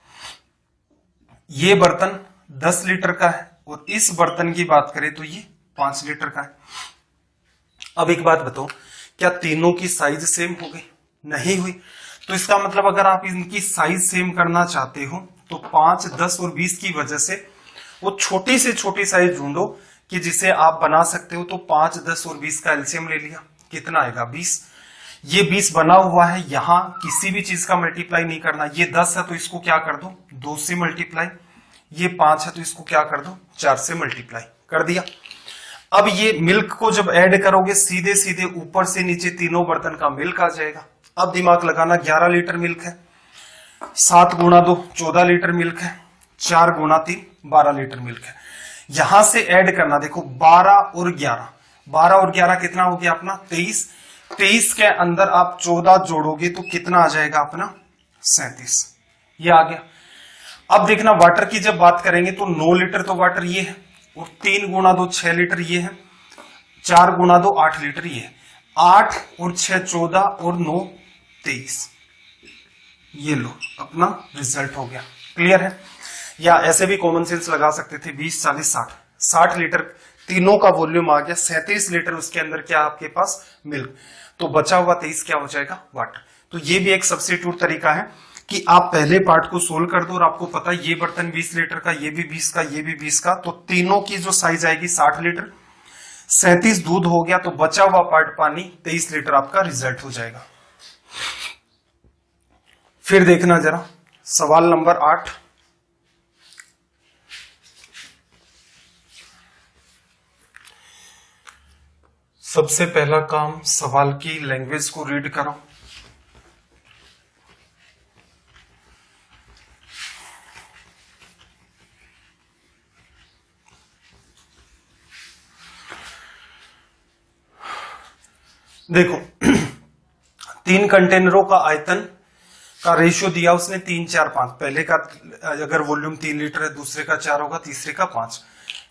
ये बर्तन 10 लीटर का है और इस बर्तन की बात करें तो ये 5 लीटर का है। अब एक बात बताओ, क्या तीनों की साइज सेम हो गई? नहीं हुई। तो इसका मतलब अगर आप इनकी साइज सेम करना चाहते हो तो 5, 10 और 20 की वजह से वो छोटी से छोटी साइज ढूंढो कि जिसे आप बना सकते हो। तो 5, 10 और 20 का एलसीएम ले लिया, कितना आएगा, 20। ये 20 बना हुआ है, यहां किसी भी चीज का मल्टीप्लाई नहीं करना। ये 10 है तो इसको क्या कर दो, 2 से मल्टीप्लाई। ये 5 है तो इसको क्या कर दो, 4 से मल्टीप्लाई कर दिया। अब ये मिल्क को जब ऐड करोगे सीधे सीधे ऊपर से नीचे तीनों बर्तन का मिल्क आ जाएगा। अब दिमाग लगाना, 11 लीटर मिल्क है, 7 गुणा 2 14 लीटर मिल्क है, 4 गुणा 3 12 लीटर मिल्क है। यहां से ऐड करना, देखो 12 और 11, 12 और 11 कितना हो गया अपना 23। 23 के अंदर आप 14 जोड़ोगे तो कितना आ जाएगा अपना 37। ये आ गया। अब देखना वाटर की जब बात करेंगे तो 9 लीटर तो वाटर ये है और 3 गुणा 2 6 लीटर ये है, 4 गुणा 2 8 लीटर ये है। 8 और 6 14 और 9 23। ये लो अपना रिजल्ट हो गया। क्लियर है? या ऐसे भी कॉमन सेंस लगा सकते थे, 20 40 60, 60 लीटर तीनों का वॉल्यूम आ गया। 37 लीटर उसके अंदर क्या आपके पास, मिल्क। तो बचा हुआ 23 क्या हो जाएगा, वाटर। तो ये भी एक सब्स्टिट्यूट तरीका है कि आप पहले पार्ट को सोल्व कर दो और आपको पता है ये बर्तन 20 लीटर का, ये भी 20 का, ये भी 20 का, तो तीनों की जो साइज आएगी 60 लीटर। 37 दूध हो गया तो बचा हुआ पार्ट पानी 23 लीटर आपका रिजल्ट हो जाएगा। फिर देखना जरा सवाल नंबर 8। सबसे पहला काम, सवाल की लैंग्वेज को रीड करो। देखो 3 कंटेनरों का आयतन का रेशियो दिया उसने 3 4 5। पहले का अगर वॉल्यूम 3 लीटर है, दूसरे का 4 होगा, तीसरे का 5।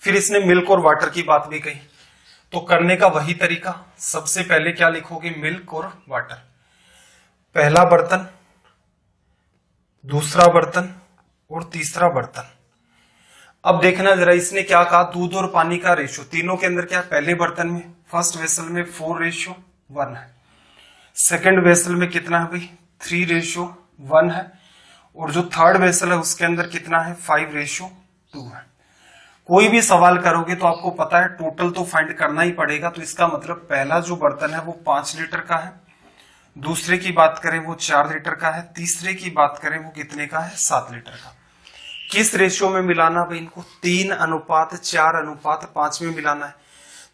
फिर इसने मिल्क और वाटर की बात भी कही। तो करने का वही तरीका, सबसे पहले क्या लिखोगे, मिल्क और वाटर। पहला बर्तन, दूसरा बर्तन और तीसरा बर्तन। अब देखना जरा इसने क्या कहा, दूध और पानी का रेशियो तीनों के अंदर क्या है, पहले बर्तन में फर्स्ट वेसल में 4:1 है, सेकंड वेसल में कितना है भाई 3:1 है, और जो थर्ड वेसल है उसके अंदर कितना है 5:2 है। कोई भी सवाल करोगे तो आपको पता है टोटल तो फाइंड करना ही पड़ेगा। तो इसका मतलब पहला जो बर्तन है वो 5 लीटर का है, दूसरे की बात करें वो 4 लीटर का है, तीसरे की बात करें वो कितने का है 7 लीटर का। किस रेशियो में मिलाना भाई इनको, 3:4:5 में मिलाना है।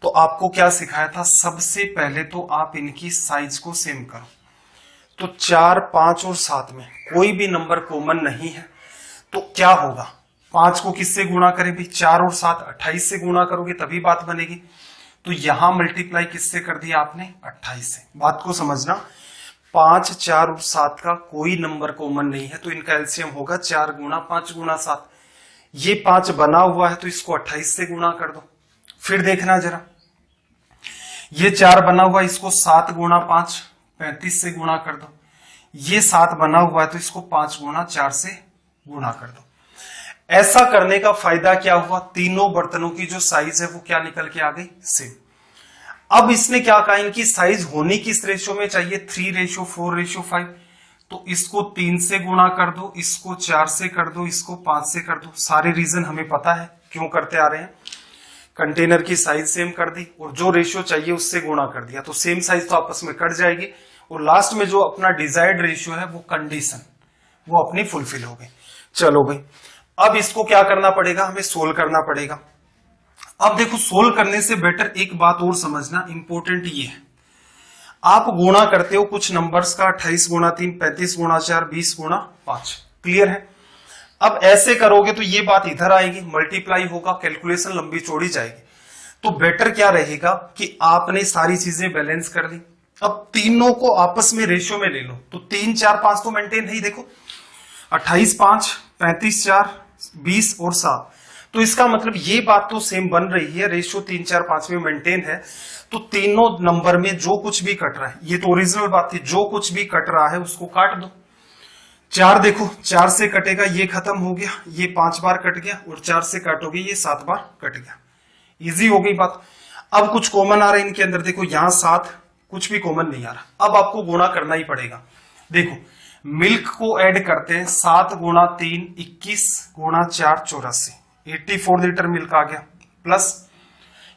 तो आपको क्या सिखाया था, सबसे पहले तो आप इनकी साइज को सेम करो। तो 4, 5 और 7 में कोई भी नंबर कॉमन नहीं है, तो क्या होगा, 5 को किससे गुणा करें भी, 4 और 7 28 से गुणा करोगे तभी बात बनेगी। तो यहां मल्टीप्लाई किससे कर दिया आपने, 28 से। बात को समझना, 5, 4 और 7 का कोई नंबर कॉमन नहीं है, तो इनका एलसीएम होगा 4 गुणा 5 गुणा 7। ये 5 बना हुआ है तो इसको 28 से गुणा कर दो। फिर देखना जरा, ये 4 बना हुआ है, इसको 7 गुणा 5 35 से गुणा कर दो। ये 7 बना हुआ है तो इसको 5 गुणा 4 से गुणा कर दो। ऐसा करने का फायदा क्या हुआ, तीनों बर्तनों की जो साइज है वो क्या निकल के आ गई, सेम। अब इसने क्या कहा, इनकी साइज होनी किस रेशियो में चाहिए, 3:4:5। तो इसको 3 से गुणा कर दो, इसको 4 से कर दो, इसको 5 से कर दो। सारे रीजन हमें पता है क्यों करते आ रहे हैं। कंटेनर की साइज सेम कर दी और जो रेशियो चाहिए उससे गुणा कर दिया, तो सेम साइज तो आपस में कट जाएगी और लास्ट में जो अपना डिजायर्ड रेशियो है वो कंडीशन वो अपनी फुलफिल हो गई। चलो भाई, अब इसको क्या करना पड़ेगा, हमें सोल्व करना पड़ेगा। अब देखो, सोल्व करने से बेटर एक बात और समझना, इंपॉर्टेंट ये है, आप गुणा करते हो कुछ नंबर्स का, 28 गुणा 3, 35 गुणा 4, 20 गुणा 5। क्लियर है। अब ऐसे करोगे तो ये बात इधर आएगी, मल्टीप्लाई होगा, कैलकुलेशन लंबी चौड़ी जाएगी। तो बेटर क्या रहेगा कि आपने सारी चीजें बैलेंस कर ली। अब तीनों को आपस में रेशियो में ले लो, तो 3, 4, 5 तो मेंटेन है ही। देखो 28, 5, 35, 4, 20 और 7, तो इसका मतलब ये बात तो सेम बन रही है, रेशियो 3, 4, 5 में मेंटेन है। तो तीनों नंबर में जो कुछ भी कट रहा है, ये तो ओरिजिनल बात थी, जो कुछ भी कट रहा है उसको काट दो। 4 देखो, 4 से कटेगा, ये खत्म हो गया, ये 5 बार कट गया, और 4 से काटोगे ये 7 बार कट गया। इजी हो गई बात। अब कुछ कॉमन आ रहा है इनके अंदर, देखो यहां 7, कुछ भी कॉमन नहीं आ रहा। अब आपको गुणा करना ही पड़ेगा। देखो मिल्क को ऐड करते हैं, 7 गुणा 3 21 गुणा 4 84, 84 लीटर मिल्क आ गया। प्लस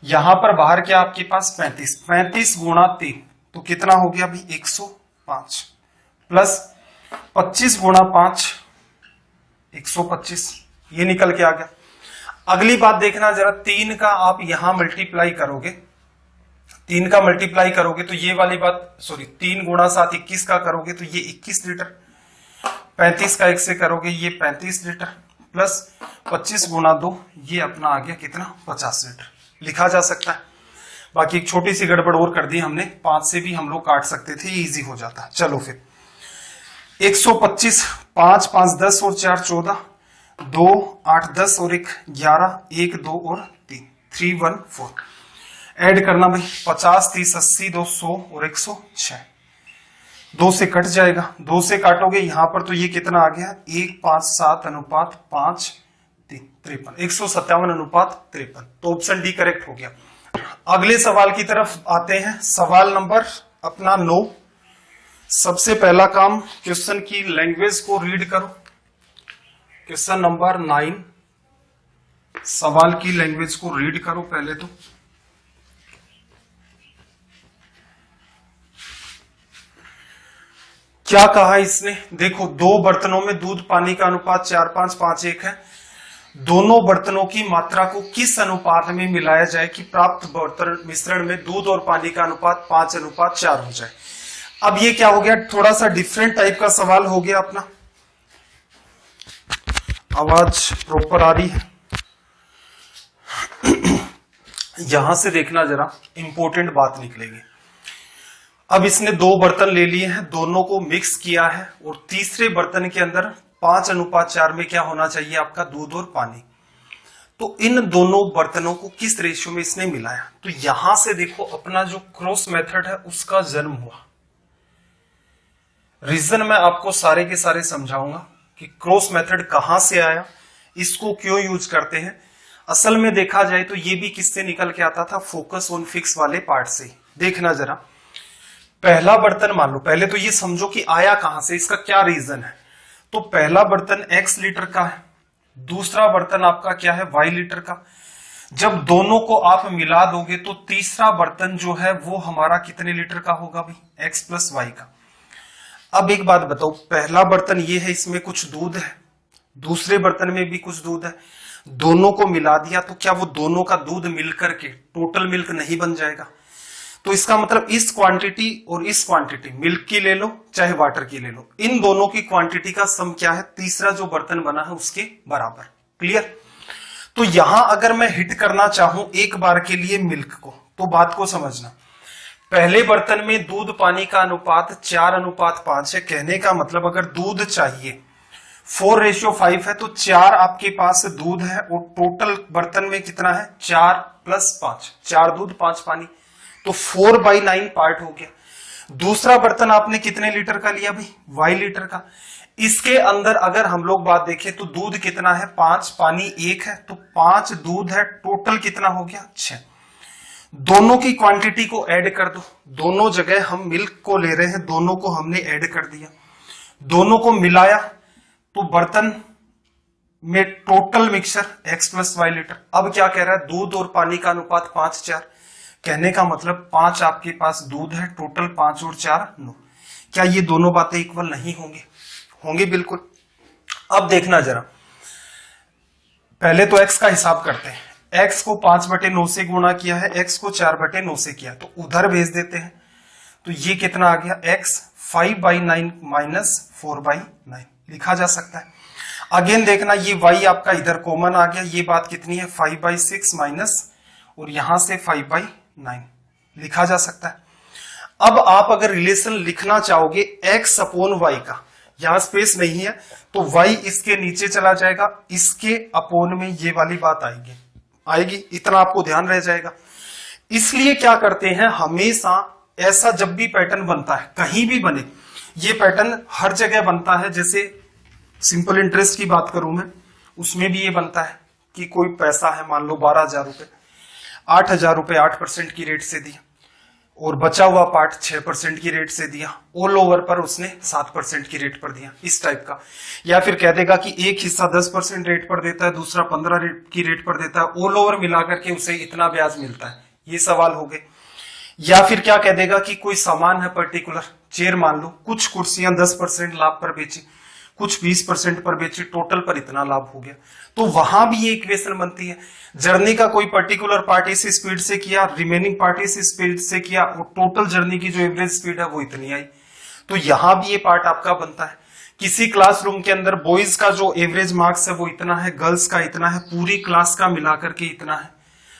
यहां पर बाहर क्या आपके पास 35, 35 गुणा 3 तो कितना हो गया अभी 105, प्लस 25 गुणा 5 125, ये निकल के आ गया। अगली बात देखना जरा, 3 का आप यहां मल्टीप्लाई करोगे, 3 का मल्टीप्लाई करोगे तो ये वाली बात, सॉरी 3 गुणा 7 21 का करोगे तो ये 21 लीटर, 35 का 1 से करोगे ये 35 लीटर, प्लस 25 गुणा 2 ये अपना आ गया कितना 50 लीटर। लिखा जा सकता है। बाकी एक छोटी सी गड़बड़ और कर दी हमने, 5 से भी हम लोग काट सकते थे, ये इजी हो जाता। चलो फिर 125, 5, 5, 10 और 4 14, 2, 8, 10 और 1 11, 1, 2 और 3, 3, 1, 4। ऐड करना भाई, 50, 30, 80, 200 और 106। 2 से कट जाएगा, 2 से काटोगे यहां पर तो ये कितना आ गया 1, 5, 7 अनुपात 5, 3, 53, 157 अनुपात 53। तो ऑप्शन डी करेक्ट हो गया। अगले सवाल की तरफ आते हैं, सवाल नंबर अपना 9। सबसे पहला काम, क्वेश्चन की लैंग्वेज को रीड करो। क्वेश्चन नंबर 9, सवाल की लैंग्वेज को रीड करो पहले तो। क्या कहा इसने, देखो 2 बर्तनों में दूध पानी का अनुपात 4, 5, 5, 1 है। दोनों बर्तनों की मात्रा को किस अनुपात में मिलाया जाए कि प्राप्त बर्तन मिश्रण में दूध और पानी का अनुपात 5:4 हो जाए। अब ये क्या हो गया, थोड़ा सा डिफरेंट टाइप का सवाल हो गया अपना। आवाज प्रॉपर आ रही है? यहां से देखना जरा, इंपॉर्टेंट बात निकलेगी। अब इसने 2 बर्तन ले लिए हैं, दोनों को मिक्स किया है और तीसरे बर्तन के अंदर 5:4 में क्या होना चाहिए आपका दूध और पानी। तो इन दोनों बर्तनों को किस रेशियो में इसने मिलाया। तो यहां से देखो अपना जो क्रॉस मेथड है उसका जन्म हुआ। रीजन मैं आपको सारे के सारे समझाऊंगा कि क्रॉस मेथड कहां से आया, इसको क्यों यूज करते हैं। असल में देखा जाए तो ये भी किससे निकल के आता था, फोकस ऑन फिक्स वाले पार्ट से। देखना जरा, पहला बर्तन मान लो, पहले तो ये समझो कि आया कहां से, इसका क्या रीजन है। तो पहला बर्तन x लीटर का है, दूसरा बर्तन आपका क्या है y लीटर का। जब दोनों को आप मिला दोगे तो तीसरा बर्तन जो है वो हमारा कितने लीटर का होगा भाई, x + y का। अब एक बात बताओ, पहला बर्तन ये है, इसमें कुछ दूध है, दूसरे बर्तन में भी कुछ दूध है, दोनों को मिला दिया तो क्या वो दोनों का दूध मिलकर के टोटल मिल्क नहीं बन जाएगा। तो इसका मतलब इस क्वांटिटी और इस क्वांटिटी, मिल्क की ले लो चाहे वाटर की ले लो, इन दोनों की क्वांटिटी का सम क्या है, तीसरा जो बर्तन बना है उसके बराबर। क्लियर। तो यहां अगर मैं हिट करना चाहूं एक बार के लिए मिल्क को, तो बात को समझना, पहले बर्तन में दूध पानी का अनुपात 4:5 है। कहने का मतलब अगर दूध चाहिए 4:5 है तो 4 आपके पास दूध है और टोटल बर्तन में कितना है 4 + 5, 4 दूध 5 पानी, तो 4/9 पार्ट हो गया। दूसरा बर्तन आपने कितने लीटर का लिया भाई, y लीटर का। इसके अंदर अगर हम लोग बात देखें तो दूध कितना है 5, पानी 1 है, तो 5 दूध है, टोटल कितना हो गया 6। दोनों की क्वांटिटी को ऐड कर दो, दोनों जगह हम मिल्क को ले रहे हैं, दोनों को हमने ऐड कर दिया, दोनों को मिलाया तो बर्तन में total mixture x plus Y litre. अब क्या कह रहा है, दूध और पानी का अनुपात 5:4, कहने का मतलब 5 आपके पास दूध है, टोटल 5 और 4 9। क्या ये दोनों बातें इक्वल नहीं होंगी? होंगी बिल्कुल। अब देखना जरा, पहले तो x का हिसाब करते हैं। x को 5/9 से गुणा किया है, x को 4/9 से किया, तो उधर भेज देते हैं। तो ये कितना आ गया, x 5/9 माइनस 4/9 लिखा जा सकता है। अगेन देखना, ये y आपका इधर कॉमन आ गया, ये बात कितनी है 5/6 माइनस और यहां से 5/9 लिखा जा सकता है। अब आप अगर रिलेशन लिखना चाहोगे x अपॉन y का, यहां स्पेस नहीं है तो y इसके नीचे चला जाएगा, इसके अपॉन में ये वाली बात आएगी, इतना आपको ध्यान रह जाएगा। इसलिए क्या करते हैं, हमेशा ऐसा जब भी पैटर्न बनता है, कहीं भी बने, ये पैटर्न हर जगह बनता है। जैसे सिंपल इंटरेस्ट की बात करूं मैं, उसमें भी ये बनता है कि कोई पैसा है, मान लो 12,000 रुपए, 8,000 रुपए 8% की रेट से दिया और बचा हुआ पार्ट 6% की रेट से दिया, ऑल ओवर पर उसने 7% की रेट पर दिया, इस टाइप का। या फिर कह देगा कि एक हिस्सा 10% रेट पर देता है, दूसरा 15 की रेट पर देता है, ऑल ओवर मिलाकर के उसे इतना ब्याज मिलता है, ये सवाल हो गए। या फिर क्या कह देगा कि कोई सामान है पर्टिकुलर, चेयर मान लो, कुछ कुर्सियां 10% लाभ पर बेची, कुछ 20% पर बेची, टोटल पर इतना लाभ हो गया। तो वहां भी ये इक्वेशन बनती है, जर्नी का कोई पर्टिकुलर पार्ट इस स्पीड से किया, रिमेनिंग पार्ट इस स्पीड से किया, और टोटल जर्नी की जो एवरेज स्पीड है वो इतनी आई। तो यहां भी ये पार्ट आपका बनता है। किसी क्लासरूम के अंदर बॉयज का जो एवरेज मार्क्स है वो इतना है, गर्ल्स का इतना है, पूरी क्लास का मिलाकर के इतना है,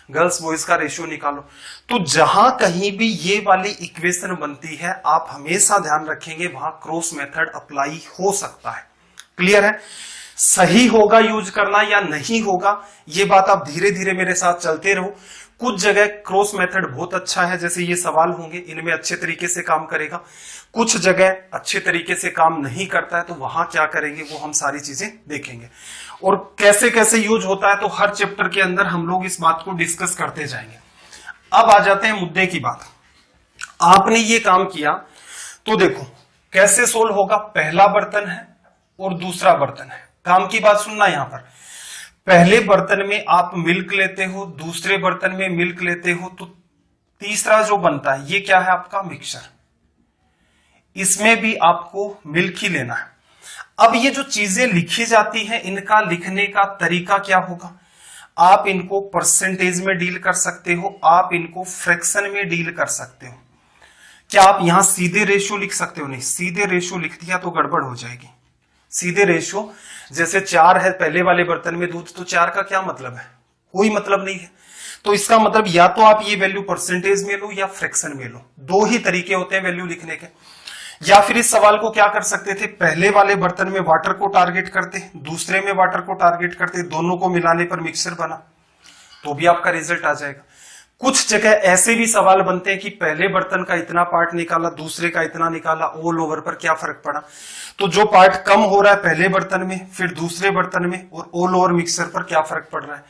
गर्ल्स बॉयज का रेशियो निकालो। तो जहां कहीं भी ये वाली इक्वेशन बनती है, आप हमेशा ध्यान रखेंगे वहां क्रॉस मेथड अप्लाई हो सकता है। क्लियर है? सही होगा यूज करना या नहीं होगा, ये बात आप धीरे धीरे मेरे साथ चलते रहो। कुछ जगह क्रॉस मेथड बहुत अच्छा है, जैसे ये सवाल होंगे इनमें अच्छे तरीके से काम करेगा, कुछ जगह अच्छे तरीके से काम नहीं करता है, तो वहां क्या करेंगे वो हम सारी चीजें देखेंगे और कैसे कैसे यूज होता है। तो हर चैप्टर के अंदर हम लोग इस बात को डिस्कस करते जाएंगे। अब आ जाते हैं मुद्दे की बात। आपने ये काम किया तो देखो कैसे सोल्व होगा। पहला बर्तन है और दूसरा बर्तन है, काम की बात सुनना। यहां पर पहले बर्तन में आप मिल्क लेते हो, दूसरे बर्तन में मिल्क लेते हो, तो तीसरा जो बनता है ये क्या है आपका मिक्सचर, इसमें भी आपको मिल्क ही लेना है। अब ये जो चीजें लिखी जाती हैं, इनका लिखने का तरीका क्या होगा। आप इनको परसेंटेज में डील कर सकते हो, आप इनको फ्रैक्शन में डील कर सकते हो। क्या आप यहां सीधे रेशियो लिख सकते हो? नहीं, सीधे रेशियो लिख दिया तो गड़बड़ हो जाएगी। सीधे रेशियो जैसे 4 है पहले वाले बर्तन में दूध, तो 4 का क्या मतलब है, कोई मतलब नहीं है। तो इसका मतलब या तो आप ये वैल्यू परसेंटेज में लो या फ्रैक्शन में लो, दो ही तरीके होते हैं वैल्यू लिखने के। या फिर इस सवाल को क्या कर सकते थे, पहले वाले बर्तन में वाटर को टारगेट करते, दूसरे में वाटर को टारगेट करते, दोनों को मिलाने पर मिक्सचर बना, तो भी आपका रिजल्ट आ जाएगा। कुछ जगह ऐसे भी सवाल बनते हैं कि पहले बर्तन का इतना पार्ट निकाला, दूसरे का इतना निकाला, ऑल ओवर पर क्या फर्क पड़ा। तो जो पार्ट कम हो रहा है पहले बर्तन में, फिर दूसरे बर्तन में, और ऑल ओवर मिक्सचर पर क्या फर्क पड़ रहा है।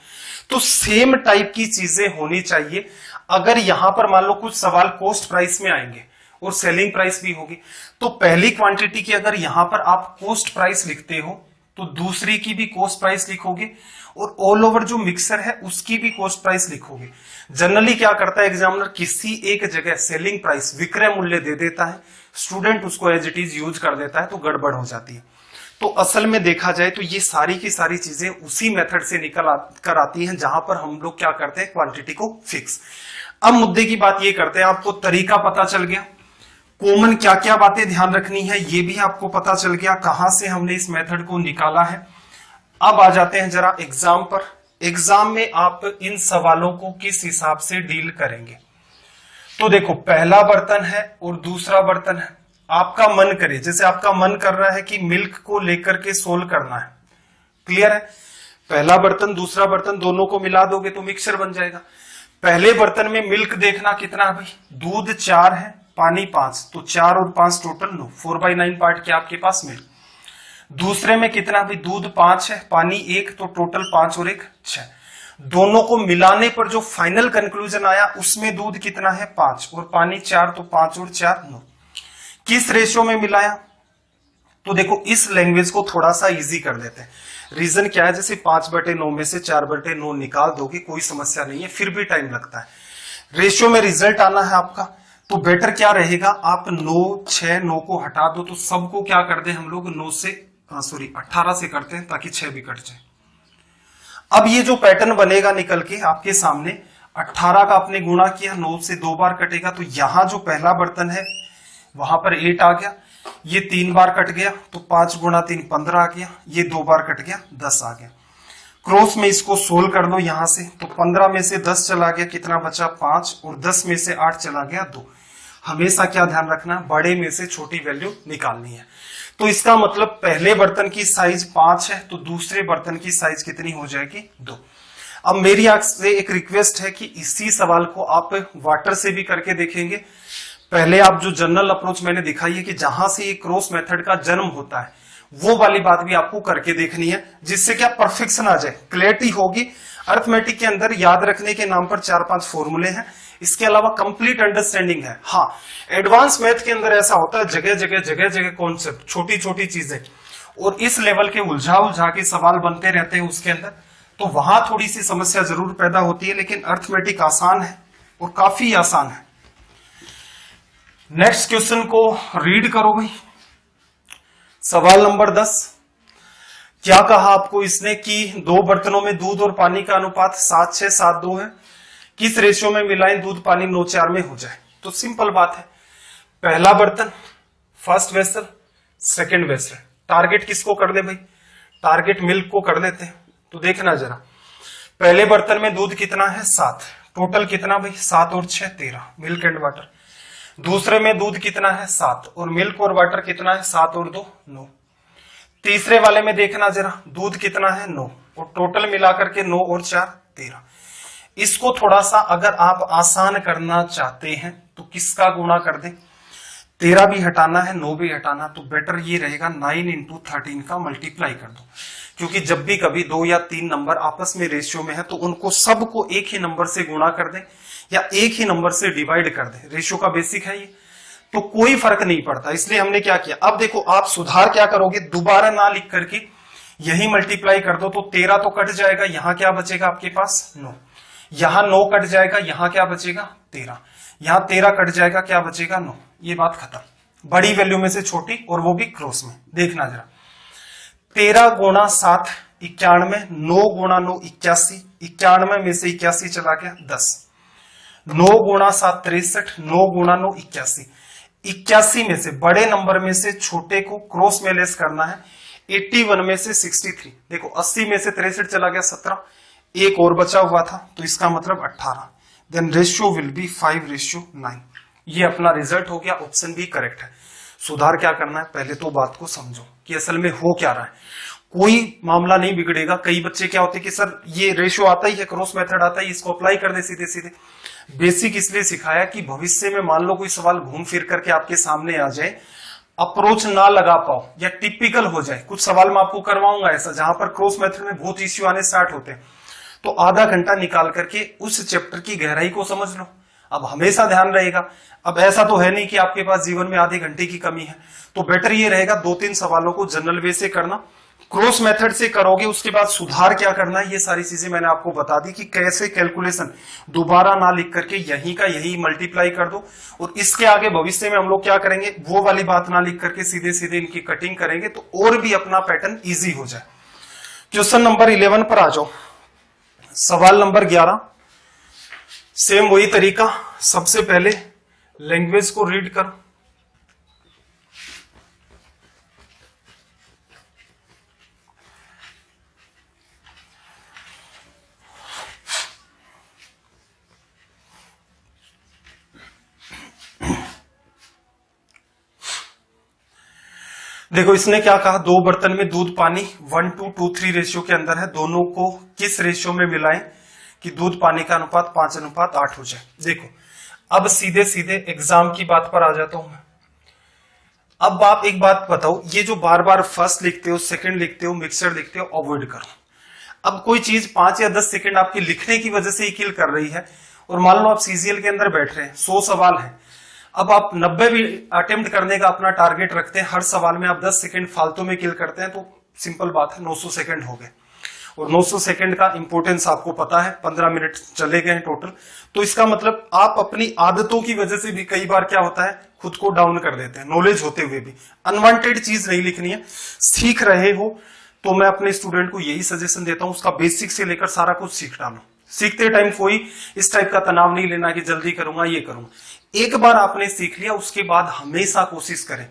तो सेम टाइप की चीजें होनी चाहिए। अगर यहां पर मान लो कुछ सवाल कॉस्ट प्राइस में आएंगे और सेलिंग प्राइस भी होगी, तो पहली क्वांटिटी की अगर यहां पर आप कॉस्ट प्राइस लिखते हो तो दूसरी की भी कॉस्ट प्राइस लिखोगे, और ऑल ओवर जो मिक्सर है उसकी भी कॉस्ट प्राइस लिखोगे। जनरली क्या करता है एग्जामिनर, किसी एक जगह सेलिंग प्राइस विक्रय मूल्य दे देता है, स्टूडेंट उसको एज इट इज यूज कर देता है, तो गड़बड़ हो जाती है। तो असल में देखा जाए तो ये सारी की सारी चीजें उसी मेथड से निकल कर आती हैं जहां पर हम लोग क्या करते हैं, क्वांटिटी को फिक्स। अब मुद्दे की बात ये करते हैं, आपको तरीका पता चल गया, कॉमन क्या क्या बातें ध्यान रखनी है ये भी आपको पता चल गया, कहां से हमने इस मेथड को निकाला है। अब आ जाते हैं जरा एग्जाम पर। एग्जाम में आप इन सवालों को किस हिसाब से डील करेंगे। तो देखो पहला बर्तन है और दूसरा बर्तन है, आपका मन करे, जैसे आपका मन कर रहा है कि मिल्क को लेकर के सोल्व करना है, क्लियर है। पहला बर्तन दूसरा बर्तन दोनों को मिला दोगे तो मिक्सचर बन जाएगा। पहले बर्तन में मिल्क देखना कितना है भाई, दूध 4 है, पानी 5, तो 4 और 5 टोटल 9, 4/9 पार्ट क्या आपके पास मिल्क। दूसरे में कितना भाई, दूध 5 है, पानी 1, तो टोटल 5 और 1 6। दोनों को मिलाने पर जो फाइनल कंक्लूजन आया उसमें दूध कितना है 5 और पानी 4, तो 5 और 4 9। किस रेशियो में मिलाया? तो देखो इस लैंग्वेज को थोड़ा सा इजी कर देते हैं। रीजन क्या है, जैसे 5/9 में से 4/9 निकाल दोगे कोई समस्या नहीं है, फिर भी टाइम लगता है। रेशियो में रिजल्ट आना है आपका, तो बेटर क्या रहेगा, आप 9 6 9 को हटा दो, तो सबको क्या कर दे हम लोग 18 से करते हैं ताकि 6 भी कट जाए। अब ये जो पैटर्न बनेगा निकल के आपके सामने, 18 का आपने गुणा किया, 9 से 2 बार कटेगा, तो यहां जो पहला बर्तन है वहां पर 8 आ गया, ये 3 बार कट गया, तो 5 गुणा 3 15 आ गया, ये 2 बार कट गया 10 आ गया। क्रॉस में इसको सोल्व कर दो यहां से, तो 15 में से 10 चला गया, कितना बचा 5, और 10 में से 8 चला गया 2। हमेशा क्या ध्यान रखना, बड़े में से छोटी वैल्यू निकालनी है। तो इसका मतलब पहले बर्तन की साइज 5 है, तो दूसरे बर्तन की साइज कितनी हो जाएगी 2। अब मेरी आपसे एक रिक्वेस्ट है कि इसी सवाल को आप वाटर से भी करके देखेंगे। पहले आप जो जनरल अप्रोच मैंने दिखाई है कि जहां से ये क्रॉस मेथड का जन्म होता है, वो वाली बात भी आपको करके देखनी है, जिससे क्या परफेक्शन आ जाए, क्लैरिटी होगी। अर्थमेटिक के अंदर याद रखने के नाम पर 4-5 फॉर्मूले हैं, इसके अलावा कंप्लीट अंडरस्टैंडिंग है। हाँ, एडवांस मैथ के अंदर ऐसा होता है, जगह जगह कॉन्सेप्ट, छोटी छोटी चीजें, और इस लेवल के उलझा के सवाल बनते रहते हैं उसके अंदर, तो वहां थोड़ी सी समस्या जरूर पैदा होती है, लेकिन अर्थमेटिक आसान है और काफी आसान है। नेक्स्ट क्वेश्चन को रीड करो भाई। सवाल नंबर 10, क्या कहा आपको इसने कि 2 बर्तनों में दूध और पानी का अनुपात 7:6 7:2 है, किस रेशियो में मिलाएं दूध पानी 9:4 में हो जाए। तो सिंपल बात है, पहला बर्तन first vessel, second vessel, target किसको कर दे भाई, टारगेट मिल्क को कर देते हैं। तो देखना जरा, पहले बर्तन में दूध कितना है 7, टोटल कितना भाई 7 और 6 13, मिल्क एंड वाटर। दूसरे में दूध कितना है 7 और मिल्क और वाटर कितना है 7 और 2 9। तीसरे वाले में देखना जरा, दूध कितना है 9 और टोटल मिलाकर के 9 और 4 13। इसको थोड़ा सा अगर आप आसान करना चाहते हैं तो किसका गुणा कर दें, 13 भी हटाना है 9 भी हटाना, तो बेटर ये रहेगा 9 × 13 का मल्टीप्लाई कर दो, क्योंकि जब भी कभी 2 या 3 नंबर आपस में रेशियो में है तो उनको सबको एक ही नंबर से गुणा कर दें या एक ही नंबर से डिवाइड कर दें। रेशियो का बेसिक है ये, तो कोई फर्क नहीं पड़ता। इसलिए हमने क्या किया, अब देखो आप सुधार क्या करोगे, दोबारा ना लिख करके यही मल्टीप्लाई कर दो, तो 13 तो कट जाएगा, यहां क्या बचेगा आपके पास 9, यहां 9 कट जाएगा, यहां क्या बचेगा 13, यहां 13 कट जाएगा, क्या बचेगा 9। ये बात खत्म, बड़ी वैल्यू में से छोटी, और वो भी क्रॉस में। देखना जरा, 13 गुणा 7 91, 9 गुणा 9 81, 91 में से 81 चला गया 10, 9 गुणा 7 63, 9 गुणा 9 81, 81 में से बड़े नंबर में से छोटे को क्रॉस में लेस करना है, 81 में से 63, देखो 80 में से 63 चला गया 17, एक और बचा हुआ था, तो इसका मतलब 18। Then ratio will be 5:9। ये अपना रिजल्ट हो गया, ऑप्शन बी करेक्ट है। सुधार क्या करना है, पहले तो बात को समझो कि असल में हो क्या रहा है, कोई मामला नहीं बिगड़ेगा। कई बच्चे क्या होते हैं कि सर ये रेशियो आता ही है, क्रॉस मेथड आता है, इसको अप्लाई कर दे सीधे सीधे। बेसिक इसलिए सिखाया कि भविष्य में मान लो कोई सवाल घूम फिर करके आपके सामने आ जाए, अप्रोच ना लगा पाओ या टिपिकल हो जाए। कुछ सवाल मैं आपको करवाऊंगा ऐसा जहां पर क्रॉस मेथड में बहुत इश्यू आने स्टार्ट होते हैं, तो आधा घंटा निकाल करके उस चैप्टर की गहराई को समझ लो। अब हमेशा ध्यान रहेगा, अब ऐसा तो है नहीं कि आपके पास जीवन में आधे घंटे की कमी है, तो बेटर ये रहेगा 2-3 सवालों को जनरल वे से करना, क्रॉस मेथड से करोगे, उसके बाद सुधार क्या करना है, ये सारी चीजें मैंने आपको बता दी कि कैसे कैलकुलेशन दोबारा ना लिख करके यहीं का यही मल्टीप्लाई कर दो। और इसके आगे भविष्य में हम लोग क्या करेंगे, वो वाली बात ना लिख करके सीधे सीधे इनकी कटिंग करेंगे, तो और भी अपना पैटर्न इजी हो जाए। क्वेश्चन नंबर 11 पर आ जाओ। सवाल नंबर 11, सेम वही तरीका, सबसे पहले लैंग्वेज को रीड करो। देखो इसने क्या कहा, 2 बर्तन में दूध पानी 1:2:3 रेशियो के अंदर है, दोनों को किस रेशियो में मिलाएं कि दूध पानी का अनुपात 5:8 हो जाए। देखो अब सीधे सीधे एग्जाम की बात पर आ जाता हूं मैं। अब आप एक बात बताओ, ये जो बार बार फर्स्ट लिखते हो, सेकंड लिखते हो, मिक्सर लिखते हो, अवॉइड करो। अब कोई चीज 5 या 10 सेकंड आपके लिखने की वजह से ही किल कर रही है, और मान लो आप सीजीएल के अंदर बैठ रहे हैं, 100 सवाल है, अब आप 90 भी अटेम्प्ट करने का अपना टारगेट रखते हैं, हर सवाल में आप 10 सेकंड फालतू में किल करते हैं, तो सिंपल बात है 900 सेकंड हो गए। और 900 सेकंड का इंपॉर्टेंस आपको पता है, 15 मिनट चले गए टोटल। तो इसका मतलब आप अपनी आदतों की वजह से भी कई बार क्या होता है, खुद को डाउन कर देते हैं, नॉलेज होते हुए भी। अनवांटेड चीज नहीं लिखनी है। सीख रहे हो तो मैं अपने स्टूडेंट को यही सजेशन देता हूं, उसका बेसिक से लेकर सारा कुछ सीख डालो। सीखते टाइम कोई इस टाइप का तनाव नहीं लेना कि जल्दी करूंगा, ये करूंगा। एक बार आपने सीख लिया, उसके बाद हमेशा कोशिश करें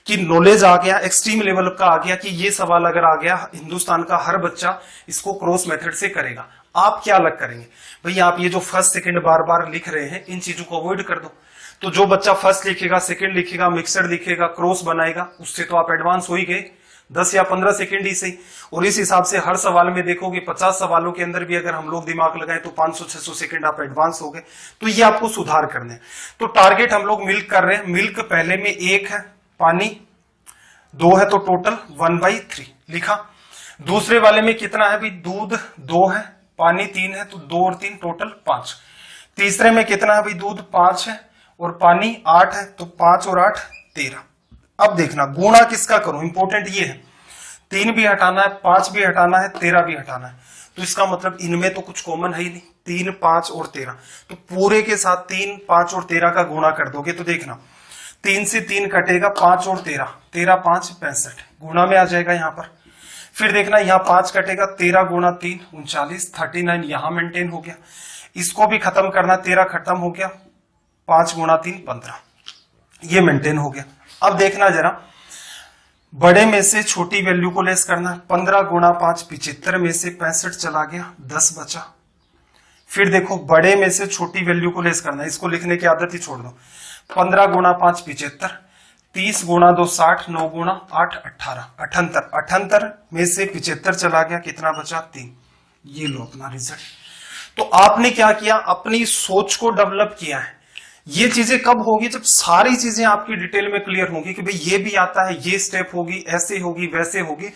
कि नॉलेज आ गया, एक्सट्रीम लेवल का आ गया, कि ये सवाल अगर आ गया, हिंदुस्तान का हर बच्चा इसको क्रॉस मेथड से करेगा। आप क्या अलग करेंगे भैया, आप ये जो फर्स्ट सेकंड बार बार लिख रहे हैं, इन चीजों को अवॉइड कर दो। तो जो बच्चा फर्स्ट लिखेगा, सेकंड लिखेगा, मिक्सर लिखेगा, क्रॉस बनाएगा, उससे तो आप एडवांस हो ही गए 10 या 15 सेकंड ही सही। और इस हिसाब से हर सवाल में देखोगे 50 सवालों के अंदर भी अगर हम लोग दिमाग लगाएं तो 500-600 सेकंड आप एडवांस हो गए। तो ये आपको सुधार करने हैं। तो टारगेट हम लोग मिल्क कर रहे हैं। मिल्क पहले में 1 है, पानी 2 है, तो टोटल 1/3 लिखा। दूसरे वाले में कितना है भाई, दूध 2 है, पानी 3 है, तो 2 और 3 टोटल 5। तीसरे में कितना है भाई, दूध 5 है और पानी 8 है, तो 5 और 8 13। अब देखना गुणा किसका करूं, इंपॉर्टेंट ये है, 3 भी हटाना है, 5 भी हटाना है, 13 भी हटाना है। तो इसका मतलब इनमें तो कुछ कॉमन है ही नहीं, 3, 5 और 13। तो पूरे के साथ 3, 5 और 13 का गुणा कर दोगे तो देखना 3 से 3 कटेगा, 5 और 13, 13 5 65 गुणा में आ जाएगा यहाँ पर। फिर देखना यहाँ 5 कटेगा, 13 गुणा 3 39, 39 यहाँ मेंटेन हो गया। इसको भी खत्म करना, 13 खत्म हो गया, 5 गुणा 3 15, ये मेंटेन हो गया। अब देखना जरा, बड़े में से छोटी वैल्यू को लेस करना, 15 गुणा 5 75 में से 65 चला गया, 10 बचा। फिर देखो बड़े में से छोटी वैल्यू को लेस करना, इसको लिखने की आदत ही छोड़ दो। 15 गुणा 5 75, 30 गुणा 2 60, 9 गुणा 8 18, 78, 78 में से 75 चला गया, कितना बचा 3। ये लो अपना रिजल्ट। तो आपने क्या किया, अपनी सोच को डेवलप किया है। ये चीजें कब होगी, जब सारी चीजें आपकी डिटेल में क्लियर होंगी कि भाई ये भी आता है, ये स्टेप होगी, ऐसे होगी, वैसे होगी,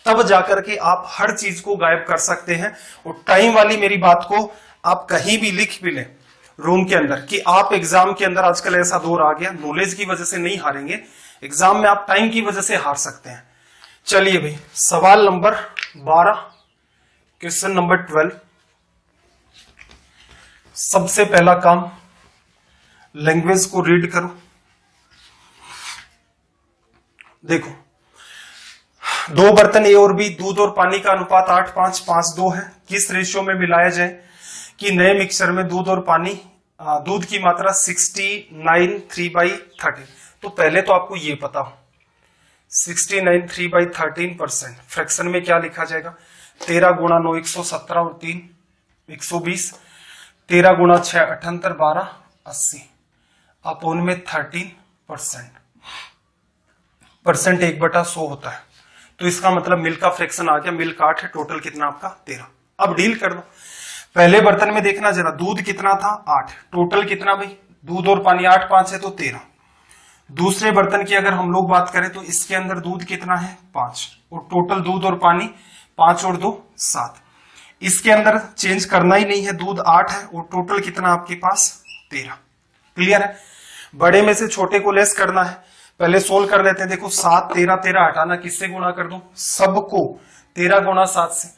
तब जाकर के आप हर चीज को गायब कर सकते हैं। और टाइम वाली मेरी बात को आप कहीं भी लिख भी लें रूम के अंदर कि आप एग्जाम के अंदर, आजकल ऐसा दौर आ गया, नॉलेज की वजह से नहीं हारेंगे, एग्जाम में आप टाइम की वजह से हार सकते हैं। चलिए भाई, सवाल नंबर 12, क्वेश्चन नंबर 12। सबसे पहला काम, लैंग्वेज को रीड करो। देखो 2 बर्तन ए और बी, दूध और पानी का अनुपात 8:5, 5:2 है। किस रेशियो में मिलाया जाए कि नए मिक्सचर में दूध और पानी, दूध की मात्रा 69 3/13। तो पहले तो आपको ये पता हो 69 3/13%। फ्रैक्शन में क्या लिखा जाएगा, 13 गुणा 9 117 और 3 120, 13 गुणा 6 78, 12 80 अपोन में 13%। परसेंट 1/100 होता है। तो इसका मतलब मिल्क का फ्रैक्शन आ गया, मिल्क 8 है, टोटल कितना आपका 13। अब डील कर दो। पहले बर्तन में देखना जरा, दूध कितना था 8, टोटल कितना भाई, दूध और पानी 8 5 है तो 13। दूसरे बर्तन की अगर हम लोग बात करें तो इसके अंदर दूध कितना है 5, और टोटल दूध और पानी 5 और 2 7। इसके अंदर चेंज करना ही नहीं है, दूध 8 है और टोटल कितना आपके पास 13। क्लियर है। बड़े में से छोटे को लेस करना है, पहले सोल्व कर लेते हैं। देखो 7 13 13 हटाना, किससे गुणा कर दो, सबको 13 गुणा 7 से।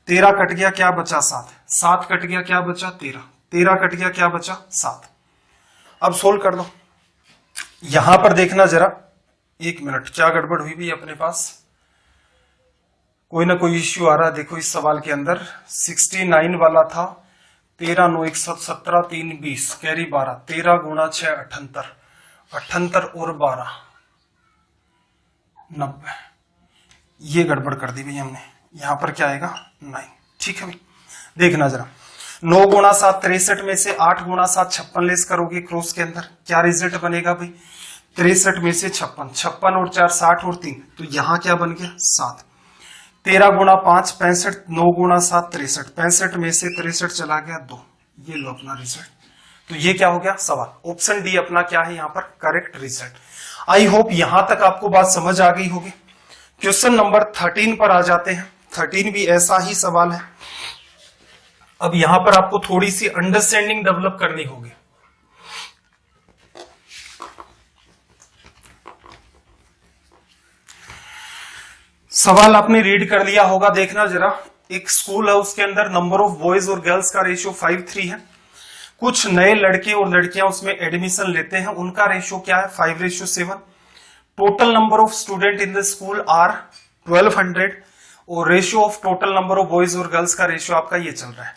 13 कट गया, क्या बचा 7, 7 कट गया, क्या बचा 13, 13 कट गया, क्या बचा 7। अब सोल्व कर दो। यहां पर देखना जरा, 1 मिनट, क्या गड़बड़ हुई भी अपने पास, कोई ना कोई इश्यू आ रहा है। देखो इस सवाल के अंदर 69 वाला था, 13 9 117 3 20 कैरी 12, 13 गुणा 6 78, 78 और 12 90। ये गड़बड़ कर दी भाई हमने, यहां पर क्या आएगा 9। ठीक है भाई, देखना जरा, 9 गुणा 7 63 में से 8 गुणा 7 56 लेस करोगे क्रॉस के अंदर, क्या रिजल्ट बनेगा भाई, 63 में से 56, 56 और 4 60 और 3, तो यहां क्या बन गया 7। 13 गुणा 5 65, 9 गुणा 7 63, 65 में से 63 चला गया 2। ये लो अपना रिजल्ट। तो ये क्या हो गया सवाल, ऑप्शन डी अपना क्या है यहाँ पर करेक्ट रिजल्ट। आई होप यहां तक आपको बात समझ आ गई होगी। क्वेश्चन नंबर 13 पर आ जाते हैं। 13 भी ऐसा ही सवाल है। अब यहां पर आपको थोड़ी सी अंडरस्टैंडिंग डेवलप करनी होगी। सवाल आपने रीड कर लिया होगा, देखना जरा। एक स्कूल है, उसके अंदर नंबर ऑफ बॉयज और गर्ल्स का रेशियो 5:3 है। कुछ नए लड़के और लड़कियां उसमें एडमिशन लेते हैं, उनका रेशियो क्या है 5:7। Total number of student in the school are 1200 और ratio of total number of boys और गर्ल्स का रेशियो आपका ये चल रहा है।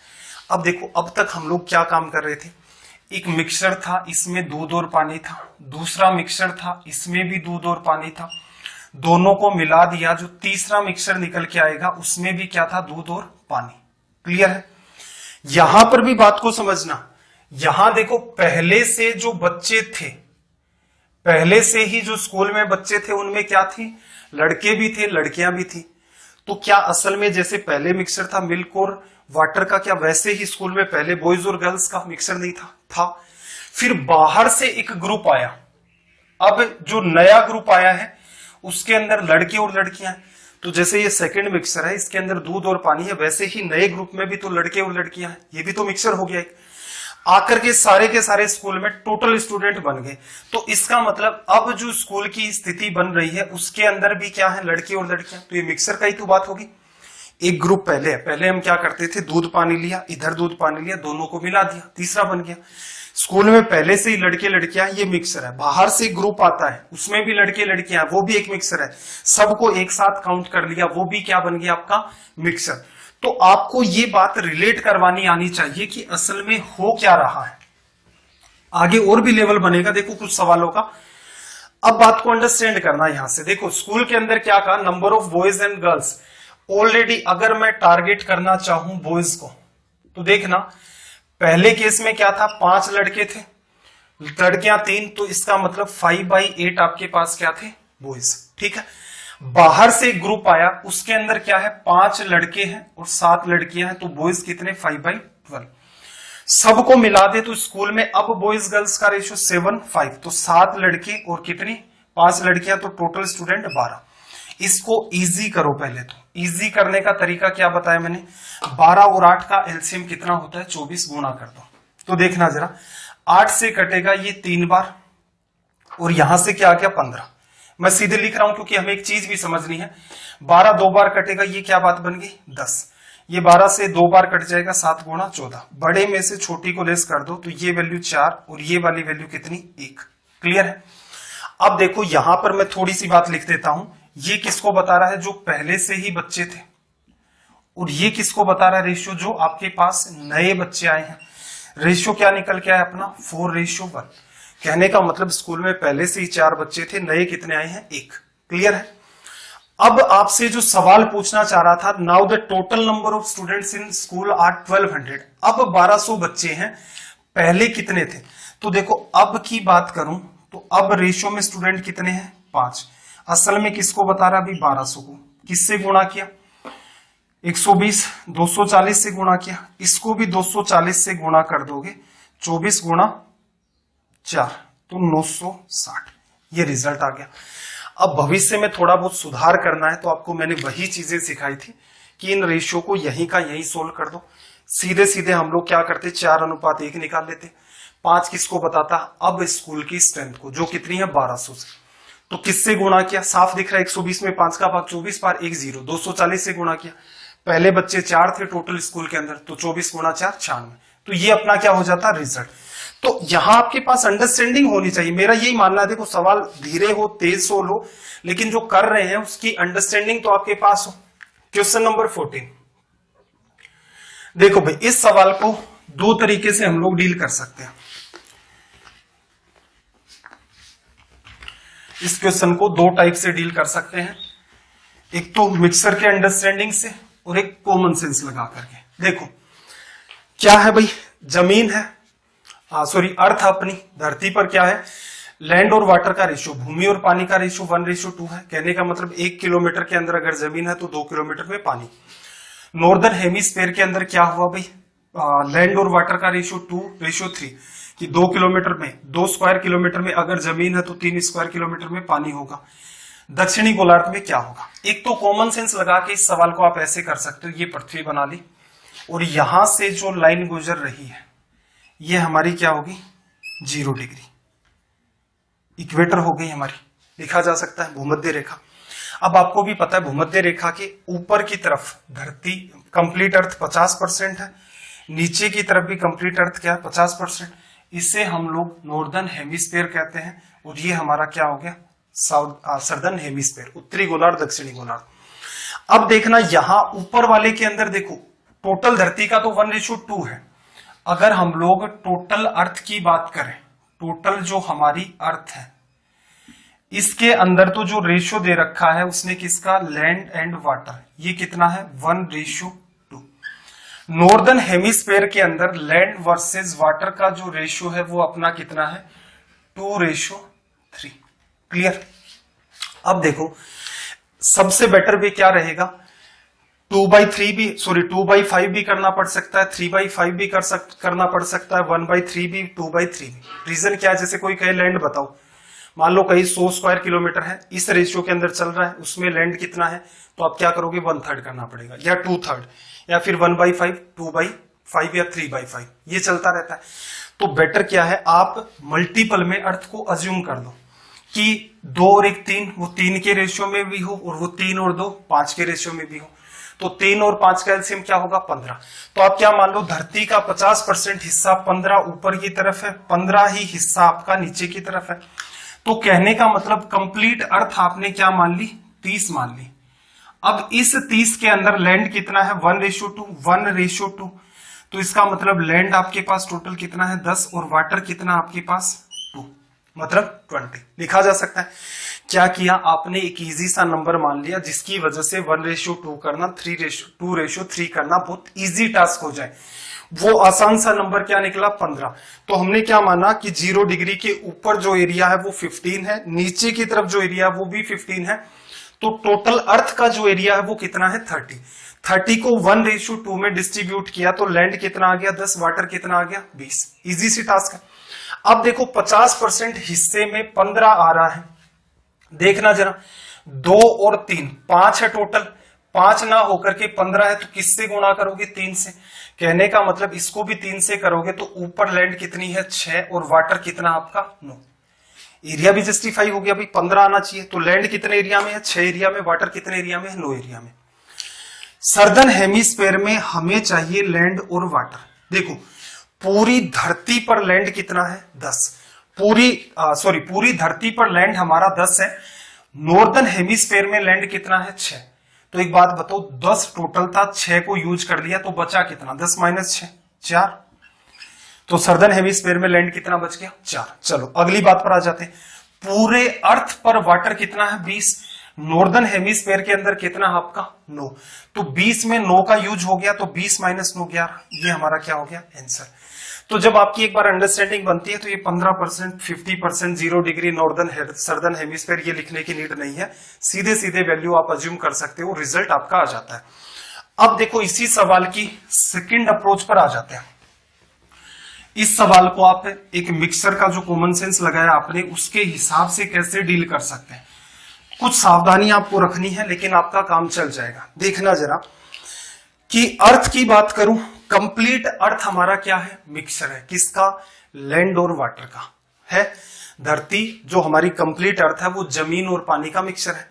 अब देखो, अब तक हम लोग क्या काम कर रहे थे, एक मिक्सचर था, इसमें दूध और पानी था, दूसरा मिक्सचर था, इसमें भी दूध और पानी था, दोनों को मिला दिया, जो तीसरा मिक्सचर निकल के आएगा उसमें भी क्या था, दूध और पानी। क्लियर है? यहां पर भी बात को समझना। यहां देखो, पहले से जो बच्चे थे, पहले से ही जो स्कूल में बच्चे थे, उनमें क्या थी, लड़के भी थे लड़कियां भी थी। तो क्या असल में जैसे पहले मिक्सचर था मिल्क और वाटर का, क्या वैसे ही स्कूल में पहले बॉयज और गर्ल्स का मिक्सचर नहीं था? फिर बाहर से एक ग्रुप आया। अब जो नया ग्रुप आया है उसके अंदर लड़के और लड़कियां हैं। तो जैसे ये सेकंड मिक्सचर है, इसके अंदर दूध और पानी है, वैसे ही नए ग्रुप में भी तो लड़के और लड़कियां हैं, ये भी तो मिक्सचर हो गया एक। आकर के सारे स्कूल में टोटल स्टूडेंट बन गए। तो इसका मतलब अब जो स्कूल की स्थिति बन रही है उसके अंदर भी क्या है, लड़के और लड़कियां। तो ये मिक्सचर का ही तो बात होगी। एक ग्रुप पहले है, पहले हम क्या करते थे, दूध पानी लिया, इधर दूध पानी लिया, दोनों को मिला दिया, तीसरा बन गया। स्कूल में पहले से ही लड़के लड़कियां, ये मिक्सचर है। बाहर से ग्रुप आता है, उसमें भी लड़के लड़कियां, वो भी एक मिक्सचर है। सबको एक साथ काउंट कर लिया, वो भी क्या बन गया आपका, मिक्सचर। तो आपको ये बात रिलेट करवानी आनी चाहिए कि असल में हो क्या रहा है। आगे और भी लेवल बनेगा, देखो कुछ सवालों का। अब बात को अंडरस्टैंड करना। यहां से देखो, स्कूल के अंदर क्या कहा, number of boys and girls. Already अगर मैं टारगेट करना चाहूं बॉयज को, तो देखना पहले केस में क्या था, 5 लड़के थे, लड़कियां 3, तो इसका मतलब 5/8 आपके पास क्या थे, बॉयज। ठीक है। बाहर से एक ग्रुप आया, उसके अंदर क्या है, 5 लड़के हैं और 7 लड़कियां हैं, तो बॉयज कितने, 5/12। सबको मिला दे तो स्कूल में अब बॉयज गर्ल्स का रेशियो 7:5, तो 7 लड़के और कितनी, 5 लड़कियां, तो टोटल स्टूडेंट 12। इसको इजी करो। पहले तो इजी करने का तरीका क्या बताया मैंने, 12 और 8 का एलसीएम कितना होता है, 24 गुणा कर दो। तो देखना जरा, 8 से कटेगा ये 3 बार और यहां से क्या आ गया 15। मैं सीधे लिख रहा हूं क्योंकि हमें एक चीज भी समझनी है। 12 2 बार कटेगा, ये क्या बात बन गई, 10। ये 12 से 2 बार कट जाएगा, 7 गुणा 14। बड़े में से छोटी को लेस कर दो तो ये वैल्यू 4 और ये वाली वैल्यू कितनी, 1। क्लियर है? अब देखो यहां पर मैं थोड़ी सी बात लिख देता हूं। ये किसको बता रहा है, जो पहले से ही बच्चे थे, और ये किसको बता रहा है, रेशियो जो आपके पास नए बच्चे आए हैं। रेशियो क्या निकल के आया अपना, 4:1। कहने का मतलब स्कूल में पहले से ही 4 बच्चे थे, नए कितने आए हैं, 1। क्लियर है? अब आपसे जो सवाल पूछना चाह रहा था, now the total number of students in school are 1200। अब 1200 बच्चे हैं, पहले कितने थे। तो देखो अब की बात करूं तो अब रेशियो में स्टूडेंट कितने हैं, 5। असल में किसको बता रहा, अभी 1200 को किससे गुणा किया, 120, 240 से गुणा किया, इसको भी 240 से गुणा कर दोगे, 24 गुणा 4 तो 960। ये रिजल्ट आ गया। अब भविष्य में थोड़ा बहुत सुधार करना है तो आपको मैंने वही चीजें सिखाई थी कि इन रेशियो को यहीं का यहीं सोल्व कर दो। सीधे सीधे हम लोग क्या करते, 4:1 निकाल लेते। 5 किसको बताता, अब स्कूल की स्ट्रेंथ को, जो कितनी है 1200 से। तो किससे गुणा किया, साफ दिख रहा है, 120 में 5 का भाग 24 पार 1 0, 240 से गुणा किया। पहले बच्चे 4 थे टोटल स्कूल के अंदर, तो 24 गुणा 4 96। तो ये अपना क्या हो जाता, रिजल्ट। तो यहां आपके पास अंडरस्टैंडिंग होनी चाहिए। मेरा यही मानना है, देखो सवाल धीरे हो तेज हो लो, लेकिन जो कर रहे हैं उसकी अंडरस्टैंडिंग तो आपके पास हो। क्वेश्चन नंबर 14 देखो भाई, इस सवाल को 2 तरीके से हम लोग डील कर सकते हैं। इस क्वेश्चन को 2 टाइप से डील कर सकते हैं, एक तो मिक्सर के अंडरस्टैंडिंग से और एक कॉमन सेंस लगा करके। देखो क्या है भाई, जमीन है, अर्थ अपनी धरती पर क्या है, लैंड और वाटर का रेशियो, भूमि और पानी का रेशियो 1:2 है। कहने का मतलब 1 किलोमीटर के अंदर अगर जमीन है तो 2 किलोमीटर में पानी। नॉर्दर्न हेमिस्फीयर के अंदर क्या हुआ भाई, लैंड और वाटर का रेशियो 2:3 कि 2 किलोमीटर में 2 स्क्वायर किलोमीटर में अगर जमीन है तो 3 स्क्वायर किलोमीटर में पानी होगा। दक्षिणी गोलार्ध में क्या होगा। एक तो कॉमन सेंस लगा के इस सवाल को आप ऐसे कर सकते हो, ये पृथ्वी बना ली, और यहां से जो लाइन गुजर रही है ये हमारी क्या होगी 0 डिग्री, इक्वेटर हो गई हमारी, लिखा जा सकता है भूमध्य रेखा। अब आपको भी पता है भूमध्य रेखा के ऊपर की तरफ धरती कंप्लीट अर्थ 50% है, नीचे की तरफ भी कंप्लीट अर्थ क्या है 50%। इसे हम लोग नॉर्दर्न हेमिस्फीयर कहते हैं और ये हमारा क्या हो गया सदर्न हेमिस्फीयर, उत्तरी गोलार्ध दक्षिणी गोलार्ध। अब देखना यहां ऊपर वाले के अंदर देखो टोटल धरती का तो 1:2 है। अगर हम लोग टोटल अर्थ की बात करें, टोटल जो हमारी अर्थ है इसके अंदर तो जो रेशियो दे रखा है उसने किसका, लैंड एंड वाटर, ये कितना है 1:2। नॉर्दर्न हेमिस्फीयर के अंदर लैंड वर्सेस वाटर का जो रेशियो है वो अपना कितना है 2:3। क्लियर। अब देखो सबसे बेटर वे क्या रहेगा, 2/5 भी करना पड़ सकता है, 3/5 भी करना पड़ सकता है, 1/3 भी, 2/3 भी। रीजन क्या है, जैसे कोई कहे लैंड बताओ, मान लो कहीं 100 स्क्वायर किलोमीटर है, इस रेशियो के अंदर चल रहा है, उसमें लैंड कितना है, तो आप क्या करोगे 1/3 करना पड़ेगा या 2/3 या फिर 1/5, 2/5 या 3/5, ये चलता रहता है। तो बेटर क्या है आप मल्टीपल में अर्थ को अज्यूम कर दो कि 2 और 1 3, वो 3 के रेशियो में भी हो और वो 3 और 2 5 के रेशियो में भी हो, तो 3 और 5 का एलसीएम क्या होगा 15। तो आप क्या मान लो धरती का 50% हिस्सा 15 ऊपर की तरफ है, 15 ही हिस्सा आपका नीचे की तरफ है। तो कहने का मतलब कंप्लीट अर्थ आपने क्या मान ली 30 मान ली। अब इस 30 के अंदर लैंड कितना है 1:2, तो इसका मतलब लैंड आपके पास टोटल कितना है 10 और वाटर कितना आपके पास 2, मतलब 20 लिखा जा सकता है। क्या किया आपने एक इजी सा नंबर मान लिया जिसकी वजह से 1:2 करना 2:3 करना बहुत इजी टास्क हो जाए। वो आसान सा नंबर क्या निकला 15। तो हमने क्या माना कि 0 डिग्री के ऊपर जो एरिया है वो 15 है, नीचे की तरफ जो एरिया है वो भी 15 है, तो टोटल अर्थ का जो एरिया है वो कितना है 30 को 1:2 में डिस्ट्रीब्यूट किया तो लैंड कितना आ गया 10, वाटर कितना आ गया 20। इजी सी टास्क है। अब देखो 50% हिस्से में 15 आ रहा है, देखना जरा 2 और 3 5 है टोटल, 5 ना होकर के 15 है, तो किससे गुणा करोगे 3 से। कहने का मतलब इसको भी 3 से करोगे तो ऊपर लैंड कितनी है 6 और वाटर कितना आपका 9। एरिया भी जस्टिफाई हो गया भाई 15 आना चाहिए, तो लैंड कितने एरिया में है 6 एरिया में, वाटर कितने एरिया में है 9 एरिया में। सर्दर्न हेमिस्फीयर में हमें चाहिए लैंड और वाटर। देखो पूरी धरती पर लैंड कितना है 10, पूरी धरती पर लैंड हमारा 10 है, नॉर्दर्न हेमिस्फीयर में लैंड कितना है 6। तो एक बात बताओ 10 टोटल था, 6 को यूज कर लिया तो बचा कितना 10 - 6 4, तो सर्दर्न हेमिस्फीयर में लैंड कितना बच गया 4। चलो अगली बात पर आ जाते हैं। पूरे अर्थ पर वाटर कितना है 20, नॉर्दर्न हेमिस्फीयर के अंदर कितना है आपका 9, तो 20 में 9 का यूज हो गया तो 20 - 9 11, ये हमारा क्या हो गया आंसर। तो जब आपकी एक बार अंडरस्टैंडिंग बनती है तो ये 15%, 50%, 0 डिग्री नॉर्दर्न सर्दर्न हेमिस्फीयर ये लिखने की नीड नहीं है, सीधे सीधे वैल्यू आप अज्यूम कर सकते हो, रिजल्ट आपका आ जाता है। अब देखो इसी सवाल की सेकंड अप्रोच पर आ जाते हैं। इस सवाल को आप एक मिक्सर का जो कॉमन सेंस लगाया आपने उसके हिसाब से कैसे डील कर सकते हैं, कुछ सावधानी आपको रखनी है लेकिन आपका काम चल जाएगा। देखना जरा कि अर्थ की बात करूं, कंप्लीट अर्थ हमारा क्या है मिक्सर है, किसका लैंड और वाटर का है। धरती जो हमारी कंप्लीट अर्थ है वो जमीन और पानी का मिक्सर है।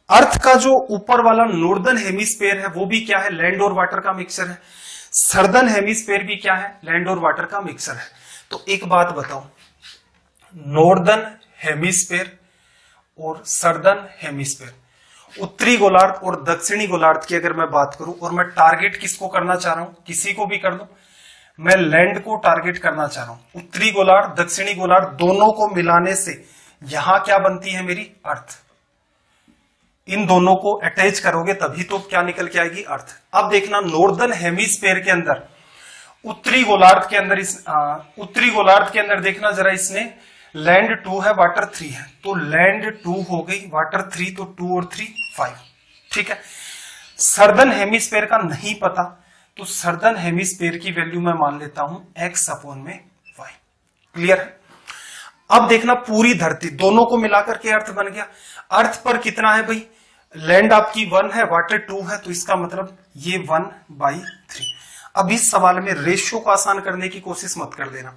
अर्थ का जो ऊपर वाला नॉर्दर्न हेमिस्फीयर है वो भी क्या है लैंड और वाटर का मिक्सर है। सर्दर्न हेमिस्फीयर भी क्या है लैंड और वाटर का मिक्सर है। तो एक बात बताओ, नॉर्दर्न हेमिस्फीयर और सर्दर्न हेमिस्फीयर, उत्तरी गोलार्ध और दक्षिणी गोलार्ध की अगर मैं बात करूं और मैं टारगेट किसको करना चाह रहा हूं, किसी को भी कर दूं, मैं लैंड को टारगेट करना चाह रहा हूं। उत्तरी गोलार्ध दक्षिणी गोलार्ध दोनों को मिलाने से यहां क्या बनती है मेरी अर्थ, इन दोनों को अटैच करोगे तभी तो क्या निकल के आएगी अर्थ। अब देखना नॉर्दर्न हेमिस्फीयर के अंदर उत्तरी गोलार्ध के अंदर देखना जरा, इसने लैंड 2 है वाटर 3 है, तो लैंड 2 हो गई वाटर 3, तो 2 और 3 5, ठीक है। सर्दर्न हेमिस्फीयर का नहीं पता तो सर्दर्न हेमिस्फीयर की वैल्यू मैं मान लेता हूं x/y। क्लियर है। अब देखना पूरी धरती दोनों को मिलाकर के अर्थ बन गया। अर्थ पर कितना है भाई, लैंड आपकी 1 है वाटर 2 है, तो इसका मतलब ये 1/3। अब इस सवाल में रेशियो को आसान करने की कोशिश मत कर देना।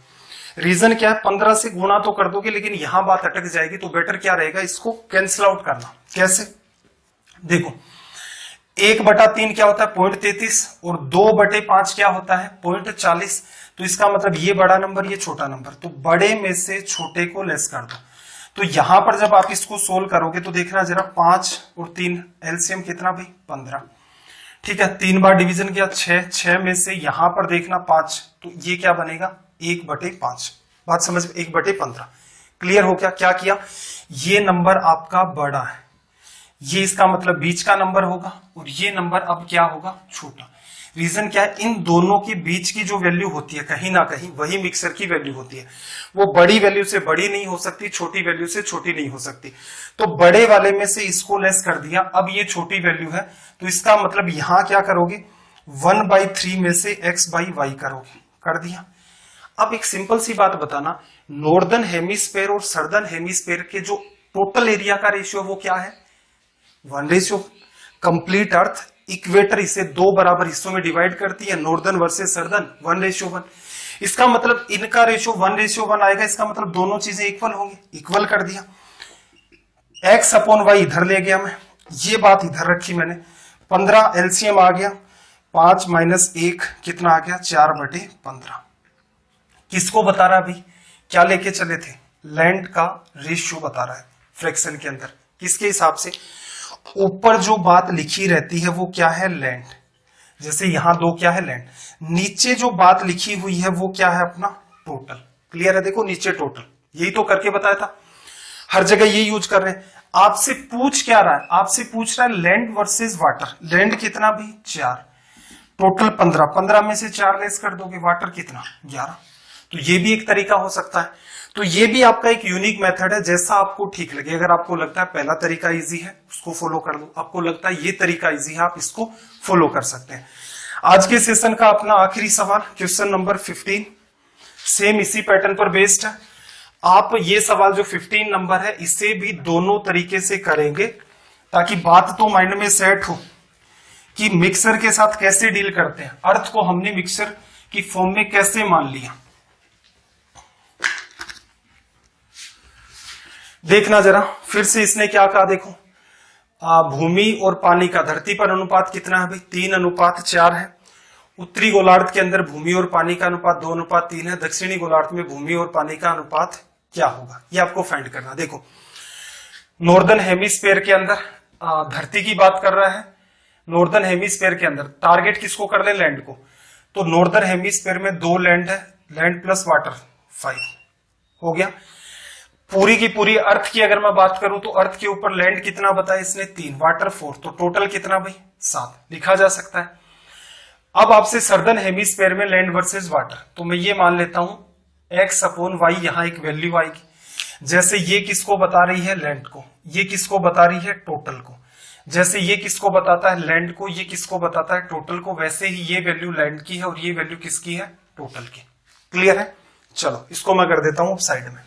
रीजन क्या है, 15 से गुणा तो कर दोगे लेकिन यहां बात अटक जाएगी, तो बेटर क्या रहेगा, इसको कैंसिल आउट करना। कैसे, देखो 1/3 क्या होता है 0.33 और 2/5 क्या होता है 0.40। तो इसका मतलब ये बड़ा नंबर ये छोटा नंबर, तो बड़े में से छोटे को लेस कर दो। तो यहां पर जब आप इसको सोल्व करोगे तो देखना जरा 5 और 3 एलसीएम कितना भाई 15, ठीक है। 3 बार डिवीजन किया 6 में से यहां पर देखना 5, तो ये क्या बनेगा 1/5। बात समझ में, 1/15 क्लियर हो गया। क्या किया, ये नंबर आपका बड़ा है, ये इसका मतलब बीच का नंबर होगा और ये नंबर अब क्या होगा छोटा। रीजन क्या है, इन दोनों के बीच की जो वैल्यू होती है कहीं ना कहीं वही मिक्सर की वैल्यू होती है। वो बड़ी वैल्यू से बड़ी नहीं हो सकती, छोटी वैल्यू से छोटी नहीं हो सकती। तो बड़े वाले में से इसको लेस कर दिया, अब ये छोटी वैल्यू है, तो इसका मतलब यहां क्या करोगे 1/3 में से x/y करोगे, कर दिया। अब एक सिंपल सी बात बताना, नॉर्दर्न हेमिस्फेयर और सदर्न हेमिस्फेयर के जो टोटल एरिया का रेशियो वो क्या है 1:। कंप्लीट अर्थ इक्वेटर इसे 2 बराबर हिस्सों में डिवाइड करती है, नॉर्दर्न वर्सेस सदर्न 1:1। इसका मतलब इनका रेशियो 1:1 आएगा, इसका मतलब दोनों चीजें इक्वल होंगी, इक्वल कर दिया। x/y इधर ले गया मैं, ये बात इधर रखी मैंने, 15 एलसीएम आ गया, 5 - 1 कितना आ गया 4/15। किसको बता रहा है भाई, क्या लेके चले थे, लैंड का रेशियो बता रहा है फ्रैक्शन के अंदर। किसके हिसाब से, ऊपर जो बात लिखी रहती है वो क्या है लैंड, जैसे यहां 2 क्या है लैंड, नीचे जो बात लिखी हुई है वो क्या है अपना टोटल। क्लियर है, देखो नीचे टोटल, यही तो करके बताया था, हर जगह ये यूज कर रहे हैं। आपसे पूछ क्या रहा है, आपसे पूछ रहा है लैंड वर्सेस वाटर। लैंड कितना भी 4, टोटल 15, 15 में से 4 लेस कर दोगे, वाटर कितना 11। तो ये भी एक तरीका हो सकता है। तो ये भी आपका एक यूनिक मेथड है, जैसा आपको ठीक लगे। अगर आपको लगता है पहला तरीका इजी है उसको फॉलो कर लो, आपको लगता है ये तरीका इजी है आप इसको फॉलो कर सकते हैं। आज के सेशन का अपना आखिरी सवाल क्वेश्चन नंबर 15, सेम इसी पैटर्न पर बेस्ड है। आप ये सवाल जो 15 नंबर है इसे भी दोनों तरीके से करेंगे ताकि बात तो माइंड में सेट हो कि मिक्सर के साथ कैसे डील करते हैं, अर्थ को हमने मिक्सर की फॉर्म में कैसे मान लिया। देखना जरा फिर से इसने क्या कहा, देखो भूमि और पानी का धरती पर अनुपात कितना है भाई 3:4 है। उत्तरी गोलार्ध के अंदर भूमि और पानी का अनुपात 2:3 है। दक्षिणी गोलार्ध में भूमि और पानी का अनुपात क्या होगा, ये आपको फाइंड करना। देखो नॉर्दर्न हेमिस्फेयर के अंदर धरती की बात कर रहा है, नॉर्दर्न हेमिस्फेयर के अंदर टारगेट किसको कर ले लैंड को, तो नॉर्दर्न हेमिस्फेयर में 2 लैंड है, लैंड प्लस वाटर 5 हो गया। पूरी की पूरी अर्थ की अगर मैं बात करूं तो अर्थ के ऊपर लैंड कितना बताया इसने 3, वाटर 4, तो टोटल कितना भाई 7 लिखा जा सकता है। अब आपसे सदर्न हेमिस्फेयर में लैंड वर्सेस वाटर, तो मैं ये मान लेता हूं x/y, यहां एक वैल्यू आएगी। जैसे ये किसको बता रही है लैंड को, ये किसको बता रही है टोटल को, जैसे ये किसको बताता है लैंड को, ये किसको बताता है टोटल को, वैसे ही ये वैल्यू लैंड की है और ये वैल्यू किसकी है टोटल की। क्लियर है, चलो इसको मैं कर देता हूं साइड में।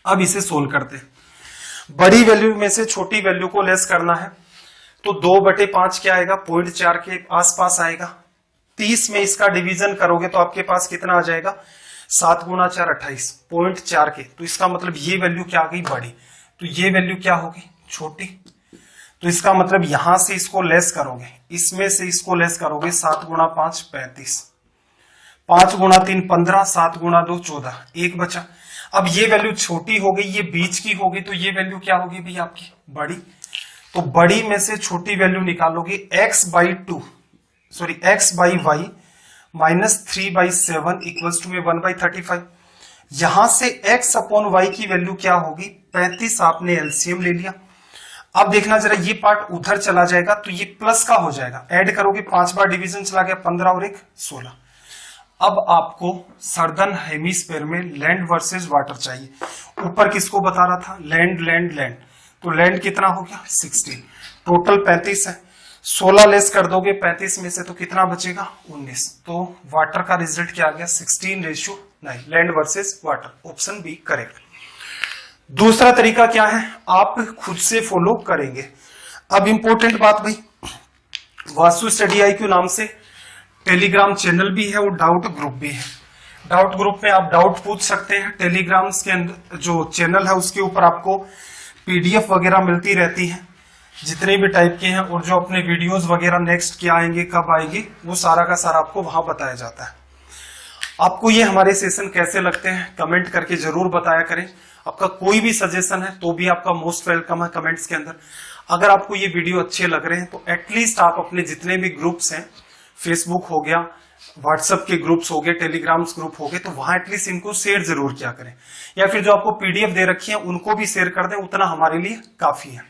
अब इसे सोल्व करते हैं। बड़ी वैल्यू में से छोटी वैल्यू को लेस करना है, तो 2/5 क्या आएगा 0.4 के आसपास आएगा। 30 में इसका डिवीजन करोगे तो आपके पास कितना आ जाएगा 7 × 4 28, 0.4 के, तो इसका मतलब ये वैल्यू क्या आ गई बड़ी, तो ये वैल्यू क्या होगी छोटी। तो इसका मतलब यहां से इसको लेस करोगे, इसमें से इसको लेस करोगे, 7 × 5 35, 5 × 3 15, 7 × 2 14, 1 बचा। अब ये वैल्यू छोटी हो गई, ये बीच की होगी, तो ये वैल्यू क्या होगी भी आपकी बड़ी। तो बड़ी में से छोटी वैल्यू निकालोगे x/2 sorry x/y -3/7 equals to में 1/35। यहां से x/y की वैल्यू क्या होगी 35, आपने एलसीएम ले लिया। अब देखना जरा ये पार्ट उधर चला जाएगा तो ये प्लस का हो जाएगा, ऐड करोगे 5 बार डिवीजन चला गया 15 और 1 16। अब आपको सदर्न हेमिस्फेयर में लैंड वर्सेस वाटर चाहिए। ऊपर किसको बता रहा था लैंड लैंड लैंड, तो लैंड कितना हो गया 16, टोटल 35 है, 16 लेस कर दोगे 35 में से तो कितना बचेगा 19। तो वाटर का रिजल्ट क्या आ गया 16:9, land versus water, option B correct. दूसरा तरीका क्या है आप खुद से फॉलो करेंगे। अब इंपॉर्टेंट बात भाई, वास्तु स्टडी IQ नाम से टेलीग्राम चैनल भी है और डाउट ग्रुप भी है। डाउट ग्रुप में आप डाउट पूछ सकते हैं। टेलीग्राम के अंदर जो चैनल है उसके ऊपर आपको पीडीएफ वगैरह मिलती रहती है जितने भी टाइप के हैं, और जो अपने वीडियोस वगैरह नेक्स्ट क्या आएंगे कब आएंगे वो सारा का सारा आपको वहां बताया जाता है। आपको ये हमारे सेशन कैसे लगते हैं कमेंट करके जरूर बताया करें। आपका कोई भी सजेशन है तो भी आपका मोस्ट वेलकम है कमेंट्स के अंदर। अगर आपको ये वीडियो अच्छे लग रहे हैं तो एटलीस्ट आप अपने जितने भी ग्रुप्स हैं, फेसबुक हो गया, व्हाट्सएप के ग्रुप्स हो गए, टेलीग्राम्स ग्रुप हो गए, तो वहां एटलीस्ट इनको शेयर जरूर किया करें, या फिर जो आपको पीडीएफ दे रखी है उनको भी शेयर कर दें, उतना हमारे लिए काफी है।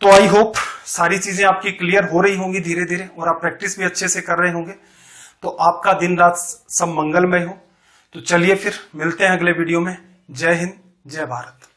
तो आई होप सारी चीजें आपकी क्लियर हो रही होंगी धीरे धीरे, और आप प्रैक्टिस भी अच्छे से कर रहे होंगे, तो आपका दिन रात सब मंगलमय हो। तो चलिए फिर मिलते हैं अगले वीडियो में। जय हिंद, जय भारत।